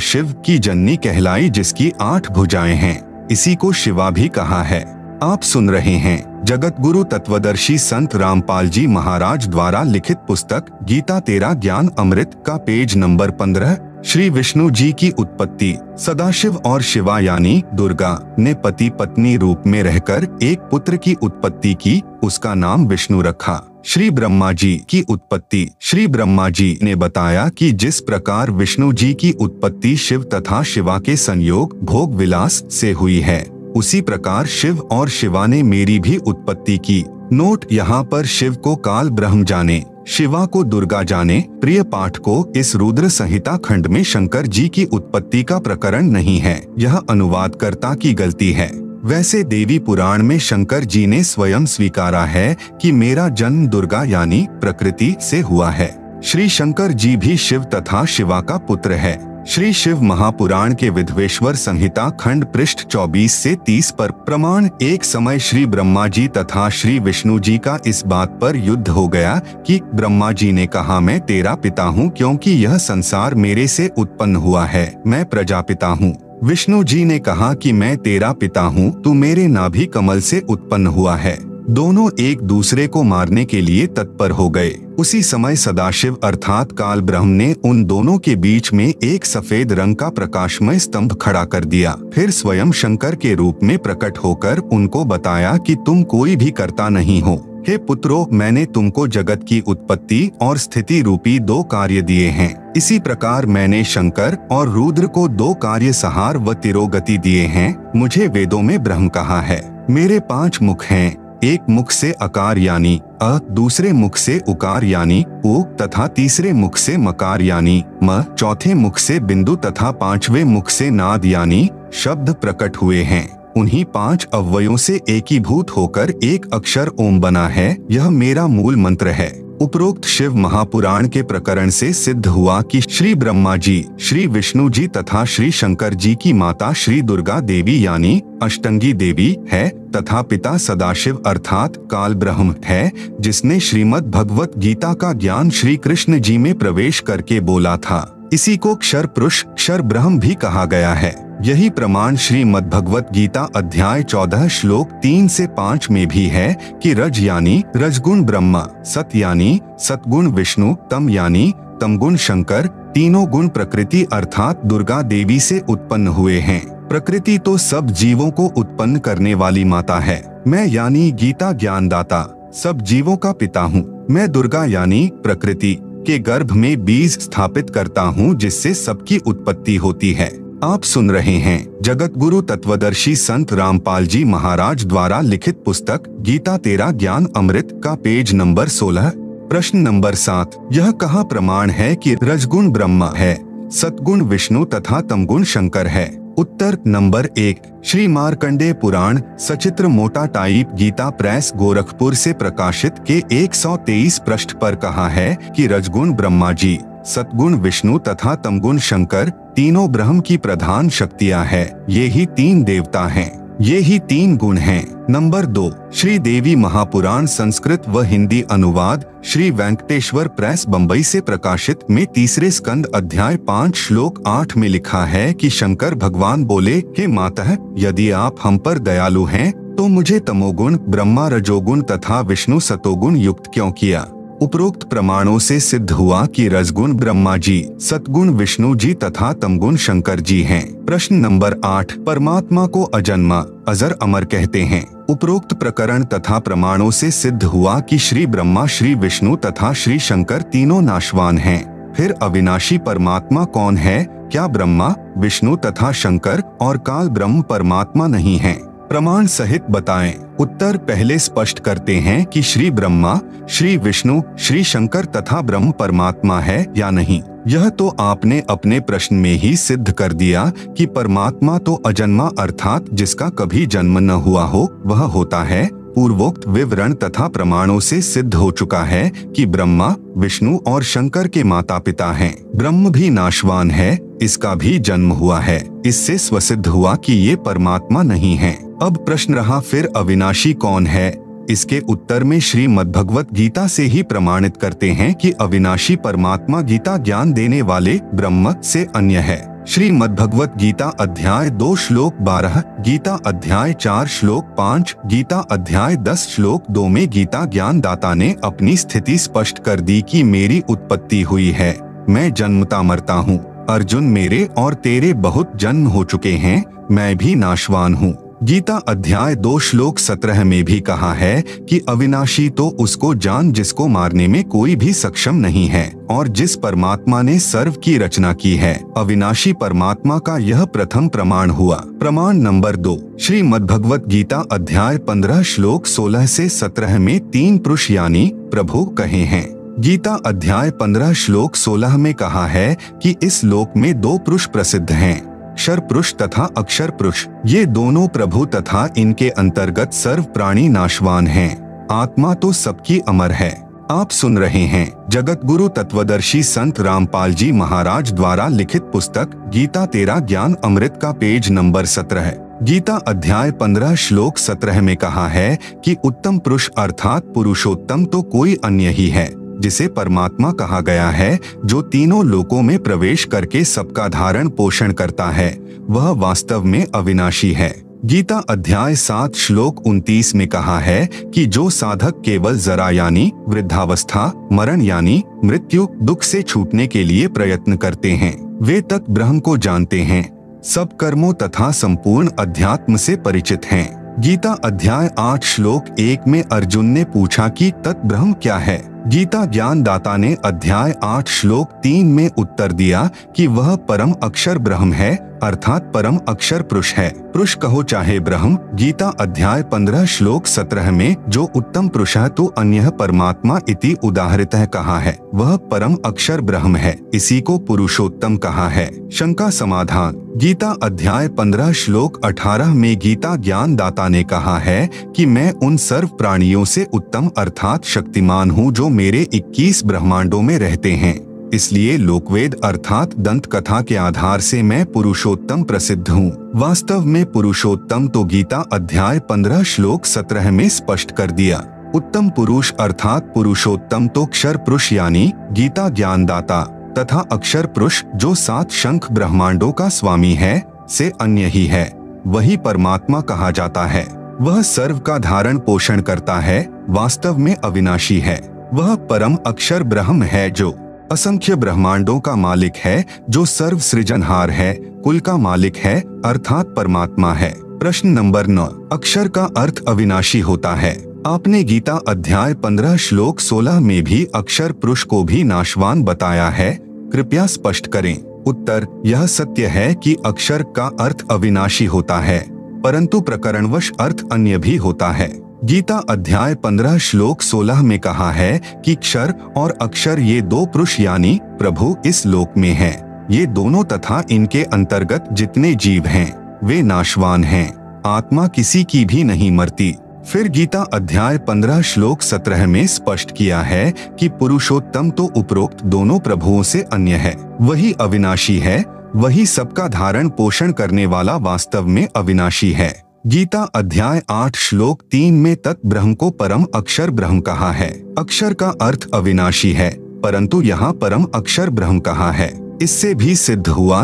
शिव की जननी कहलाई, जिसकी 8 भुजाएं हैं। इसी को शिवा भी कहा है। आप सुन रहे हैं जगत गुरु तत्वदर्शी संत रामपाल जी महाराज द्वारा लिखित पुस्तक गीता तेरा ज्ञान अमृत का पेज नंबर 15। श्री विष्णु जी की उत्पत्ति। सदाशिव और शिवा यानी दुर्गा ने पति पत्नी रूप में रहकर एक पुत्र की उत्पत्ति की, उसका नाम विष्णु रखा। श्री ब्रह्मा जी की उत्पत्ति। श्री ब्रह्मा जी ने बताया कि जिस प्रकार विष्णु जी की उत्पत्ति शिव तथा शिवा के संयोग भोग विलास से हुई है, उसी प्रकार शिव और शिवा ने मेरी भी उत्पत्ति की। नोट, यहाँ पर शिव को काल ब्रह्म जाने, शिवा को दुर्गा जाने। प्रिय पाठ को इस रुद्र संहिता खंड में शंकर जी की उत्पत्ति का प्रकरण नहीं है, यह अनुवादकर्ता की गलती है। वैसे देवी पुराण में शंकर जी ने स्वयं स्वीकारा है कि मेरा जन्म दुर्गा यानी प्रकृति से हुआ है। श्री शंकर जी भी शिव तथा शिवा का पुत्र है। श्री शिव महापुराण के विधवेश्वर संहिता खंड पृष्ठ 24 से 30 पर प्रमाण। एक समय श्री ब्रह्मा जी तथा श्री विष्णु जी का इस बात पर युद्ध हो गया कि ब्रह्मा जी ने कहा, मैं तेरा पिता हूँ क्योंकि यह संसार मेरे से उत्पन्न हुआ है, मैं प्रजापिता हूँ। विष्णु जी ने कहा कि मैं तेरा पिता हूँ, तू मेरे नाभि कमल से उत्पन्न हुआ है। दोनों एक दूसरे को मारने के लिए तत्पर हो गए। उसी समय सदाशिव अर्थात काल ब्रह्म ने उन दोनों के बीच में एक सफेद रंग का प्रकाशमय स्तंभ खड़ा कर दिया। फिर स्वयं शंकर के रूप में प्रकट होकर उनको बताया कि तुम कोई भी कर्ता नहीं हो। हे पुत्रों, मैंने तुमको जगत की उत्पत्ति और स्थिति रूपी 2 कार्य दिए हैं। इसी प्रकार मैंने शंकर और रुद्र को 2 कार्य संहार व तिरोगति दिए हैं। मुझे वेदों में ब्रह्म कहा है। मेरे 5 मुख हैं, एक मुख से अकार यानी अ, दूसरे मुख से उकार यानी उ तथा तीसरे मुख से मकार यानी म, चौथे मुख से बिंदु तथा 5वें मुख से नाद यानी शब्द प्रकट हुए हैं। उन्हीं 5 अव्ययों से एकीभूत होकर एक अक्षर ओम बना है। यह मेरा मूल मंत्र है। उपरोक्त शिव महापुराण के प्रकरण से सिद्ध हुआ कि श्री ब्रह्मा जी, श्री विष्णु जी तथा श्री शंकर जी की माता श्री दुर्गा देवी यानी अष्टंगी देवी है तथा पिता सदाशिव अर्थात काल ब्रह्म है, जिसने श्रीमद् भगवत गीता का ज्ञान श्री कृष्ण जी में प्रवेश करके बोला था। इसी को क्षर पुरुष, क्षर ब्रह्म भी कहा गया है। यही प्रमाण श्रीमद् भगवत गीता अध्याय 14 श्लोक 3 से 5 में भी है कि रज यानी रजगुण ब्रह्मा, सत यानी सतगुण विष्णु, तम यानी तमगुण शंकर, तीनों गुण प्रकृति अर्थात दुर्गा देवी से उत्पन्न हुए हैं। प्रकृति तो सब जीवों को उत्पन्न करने वाली माता है। मैं यानी गीता ज्ञानदाता सब जीवों का पिता हूँ। मैं दुर्गा यानी प्रकृति के गर्भ में बीज स्थापित करता हूँ, जिससे सबकी उत्पत्ति होती है। आप सुन रहे हैं जगत गुरु तत्वदर्शी संत रामपाल जी महाराज द्वारा लिखित पुस्तक गीता तेरा ज्ञान अमृत का पेज नंबर 16। प्रश्न नंबर 7, यह कहाँ प्रमाण है कि रजगुण ब्रह्मा है, सतगुण विष्णु तथा तमगुण शंकर है? उत्तर नंबर 1, श्री मार्कंडेय पुराण सचित्र मोटा टाइप गीता प्रेस गोरखपुर से प्रकाशित के 123 पृष्ठ पर कहा है कि रजगुण ब्रह्मा जी, सतगुण विष्णु तथा तमगुण शंकर तीनों ब्रह्म की प्रधान शक्तियां हैं। ये ही 3 देवता हैं, ये ही 3 गुण हैं। नंबर 2, श्री देवी महापुराण संस्कृत व हिंदी अनुवाद श्री वेंकटेश्वर प्रेस बम्बई से प्रकाशित में 3 स्कंद अध्याय 5 श्लोक 8 में लिखा है कि शंकर भगवान बोले, हे माता, यदि आप हम पर दयालु हैं तो मुझे तमोगुण ब्रह्मा रजोगुण तथा विष्णु सतोगुण युक्त क्यों किया? उपरोक्त प्रमाणों से सिद्ध हुआ कि रजगुण ब्रह्मा जी, सतगुण विष्णु जी तथा तमगुण शंकर जी हैं। प्रश्न नंबर 8, परमात्मा को अजन्मा अजर अमर कहते हैं। उपरोक्त प्रकरण तथा प्रमाणों से सिद्ध हुआ कि श्री ब्रह्मा, श्री विष्णु तथा श्री शंकर तीनों नाशवान हैं। फिर अविनाशी परमात्मा कौन है? क्या ब्रह्मा, विष्णु तथा शंकर और काल ब्रह्म परमात्मा नहीं हैं? प्रमाण सहित बताएं। उत्तर पहले स्पष्ट करते हैं कि श्री ब्रह्मा, श्री विष्णु, श्री शंकर तथा ब्रह्म परमात्मा है या नहीं। यह तो आपने अपने प्रश्न में ही सिद्ध कर दिया कि परमात्मा तो अजन्मा अर्थात जिसका कभी जन्म न हुआ हो वह होता है। पूर्वोक्त विवरण तथा प्रमाणों से सिद्ध हो चुका है कि ब्रह्मा, विष्णु और शंकर के माता पिता हैं। ब्रह्म भी नाशवान है, इसका भी जन्म हुआ है। इससे स्वसिद्ध हुआ कि ये परमात्मा नहीं है। अब प्रश्न रहा, फिर अविनाशी कौन है? इसके उत्तर में श्रीमद् भगवत गीता से ही प्रमाणित करते हैं कि अविनाशी परमात्मा गीता ज्ञान देने वाले ब्रह्म से अन्य है। श्रीमद्भगवत गीता अध्याय 2 श्लोक 12, गीता अध्याय 4 श्लोक 5, गीता अध्याय 10 श्लोक 2 में गीता ज्ञान दाता ने अपनी स्थिति स्पष्ट कर दी कि मेरी उत्पत्ति हुई है, मैं जन्मता मरता हूँ। अर्जुन, मेरे और तेरे बहुत जन्म हो चुके हैं, मैं भी नाशवान हूँ। गीता अध्याय 2 श्लोक 17 में भी कहा है कि अविनाशी तो उसको जान जिसको मारने में कोई भी सक्षम नहीं है और जिस परमात्मा ने सर्व की रचना की है। अविनाशी परमात्मा का यह प्रथम प्रमाण हुआ। प्रमाण नंबर 2, श्रीमद्भगवत गीता अध्याय 15 श्लोक 16 से 17 में 3 पुरुष यानी प्रभु कहे हैं। गीता अध्याय 15 श्लोक 16 में कहा है कि इस लोक में 2 पुरुष प्रसिद्ध हैं, क्षर पुरुष तथा अक्षर पुरुष। ये दोनों प्रभु तथा इनके अंतर्गत सर्व प्राणी नाशवान हैं। आत्मा तो सबकी अमर है। आप सुन रहे हैं जगत गुरु तत्वदर्शी संत रामपाल जी महाराज द्वारा लिखित पुस्तक गीता तेरा ज्ञान अमृत का पेज नंबर 17 है। गीता अध्याय 15 श्लोक 17 में कहा है कि उत्तम पुरुष अर्थात पुरुषोत्तम तो कोई अन्य ही है, जिसे परमात्मा कहा गया है, जो तीनों लोकों में प्रवेश करके सबका धारण पोषण करता है, वह वास्तव में अविनाशी है। गीता अध्याय 7 श्लोक 29 में कहा है कि जो साधक केवल जरा यानी वृद्धावस्था, मरण यानी मृत्यु, दुख से छूटने के लिए प्रयत्न करते हैं, वे तत् ब्रह्म को जानते हैं, सब कर्मों तथा संपूर्ण अध्यात्म से परिचित हैं। गीता अध्याय 8 श्लोक 1 में अर्जुन ने पूछा कि तत् ब्रह्म क्या है। गीता ज्ञान दाता ने अध्याय 8 श्लोक 3 में उत्तर दिया कि वह परम अक्षर ब्रह्म है, अर्थात परम अक्षर पुरुष है। पुरुष कहो चाहे ब्रह्म। गीता अध्याय 15 श्लोक 17 में जो उत्तम पुरुष है तो अन्य परमात्मा इति उदाहृतः कहा है, वह परम अक्षर ब्रह्म है, इसी को पुरुषोत्तम कहा है। शंका समाधान। गीता अध्याय 15 श्लोक 18 में गीता ज्ञान दाता ने कहा है कि मैं उन सर्व प्राणियों से उत्तम अर्थात शक्तिमान हूँ जो मेरे 21 ब्रह्मांडों में रहते हैं, इसलिए लोकवेद अर्थात दंत कथा के आधार से मैं पुरुषोत्तम प्रसिद्ध हूँ। वास्तव में पुरुषोत्तम तो गीता अध्याय 15 श्लोक 17 में स्पष्ट कर दिया। उत्तम पुरुष अर्थात पुरुषोत्तम तो क्षर पुरुष यानी गीता ज्ञानदाता तथा अक्षर पुरुष जो 7 शंख ब्रह्मांडों का स्वामी है से अन्य ही है, वही परमात्मा कहा जाता है। वह सर्व का धारण पोषण करता है, वास्तव में अविनाशी है। वह परम अक्षर ब्रह्म है जो असंख्य ब्रह्मांडों का मालिक है, जो सर्व सृजनहार है, कुल का मालिक है, अर्थात परमात्मा है। प्रश्न नंबर 9, अक्षर का अर्थ अविनाशी होता है। आपने गीता अध्याय 15 श्लोक 16 में भी अक्षर पुरुष को भी नाशवान बताया है, कृपया स्पष्ट करें। उत्तर, यह सत्य है कि अक्षर का अर्थ अविनाशी होता है, परंतु प्रकरणवश अर्थ अन्य भी होता है। गीता अध्याय 15 श्लोक 16 में कहा है कि क्षर और अक्षर ये 2 पुरुष यानी प्रभु इस लोक में हैं। ये दोनों तथा इनके अंतर्गत जितने जीव हैं वे नाशवान हैं, आत्मा किसी की भी नहीं मरती। फिर गीता अध्याय 15 श्लोक 17 में स्पष्ट किया है कि पुरुषोत्तम तो उपरोक्त दोनों प्रभुओं से अन्य है, वही अविनाशी है, वही सबका धारण पोषण करने वाला वास्तव में अविनाशी है। गीता अध्याय 8 श्लोक 3 में तत् ब्रह्म को परम अक्षर ब्रह्म कहा है। अक्षर का अर्थ अविनाशी है, परंतु यहाँ परम अक्षर ब्रह्म कहा है। इससे भी सिद्ध हुआ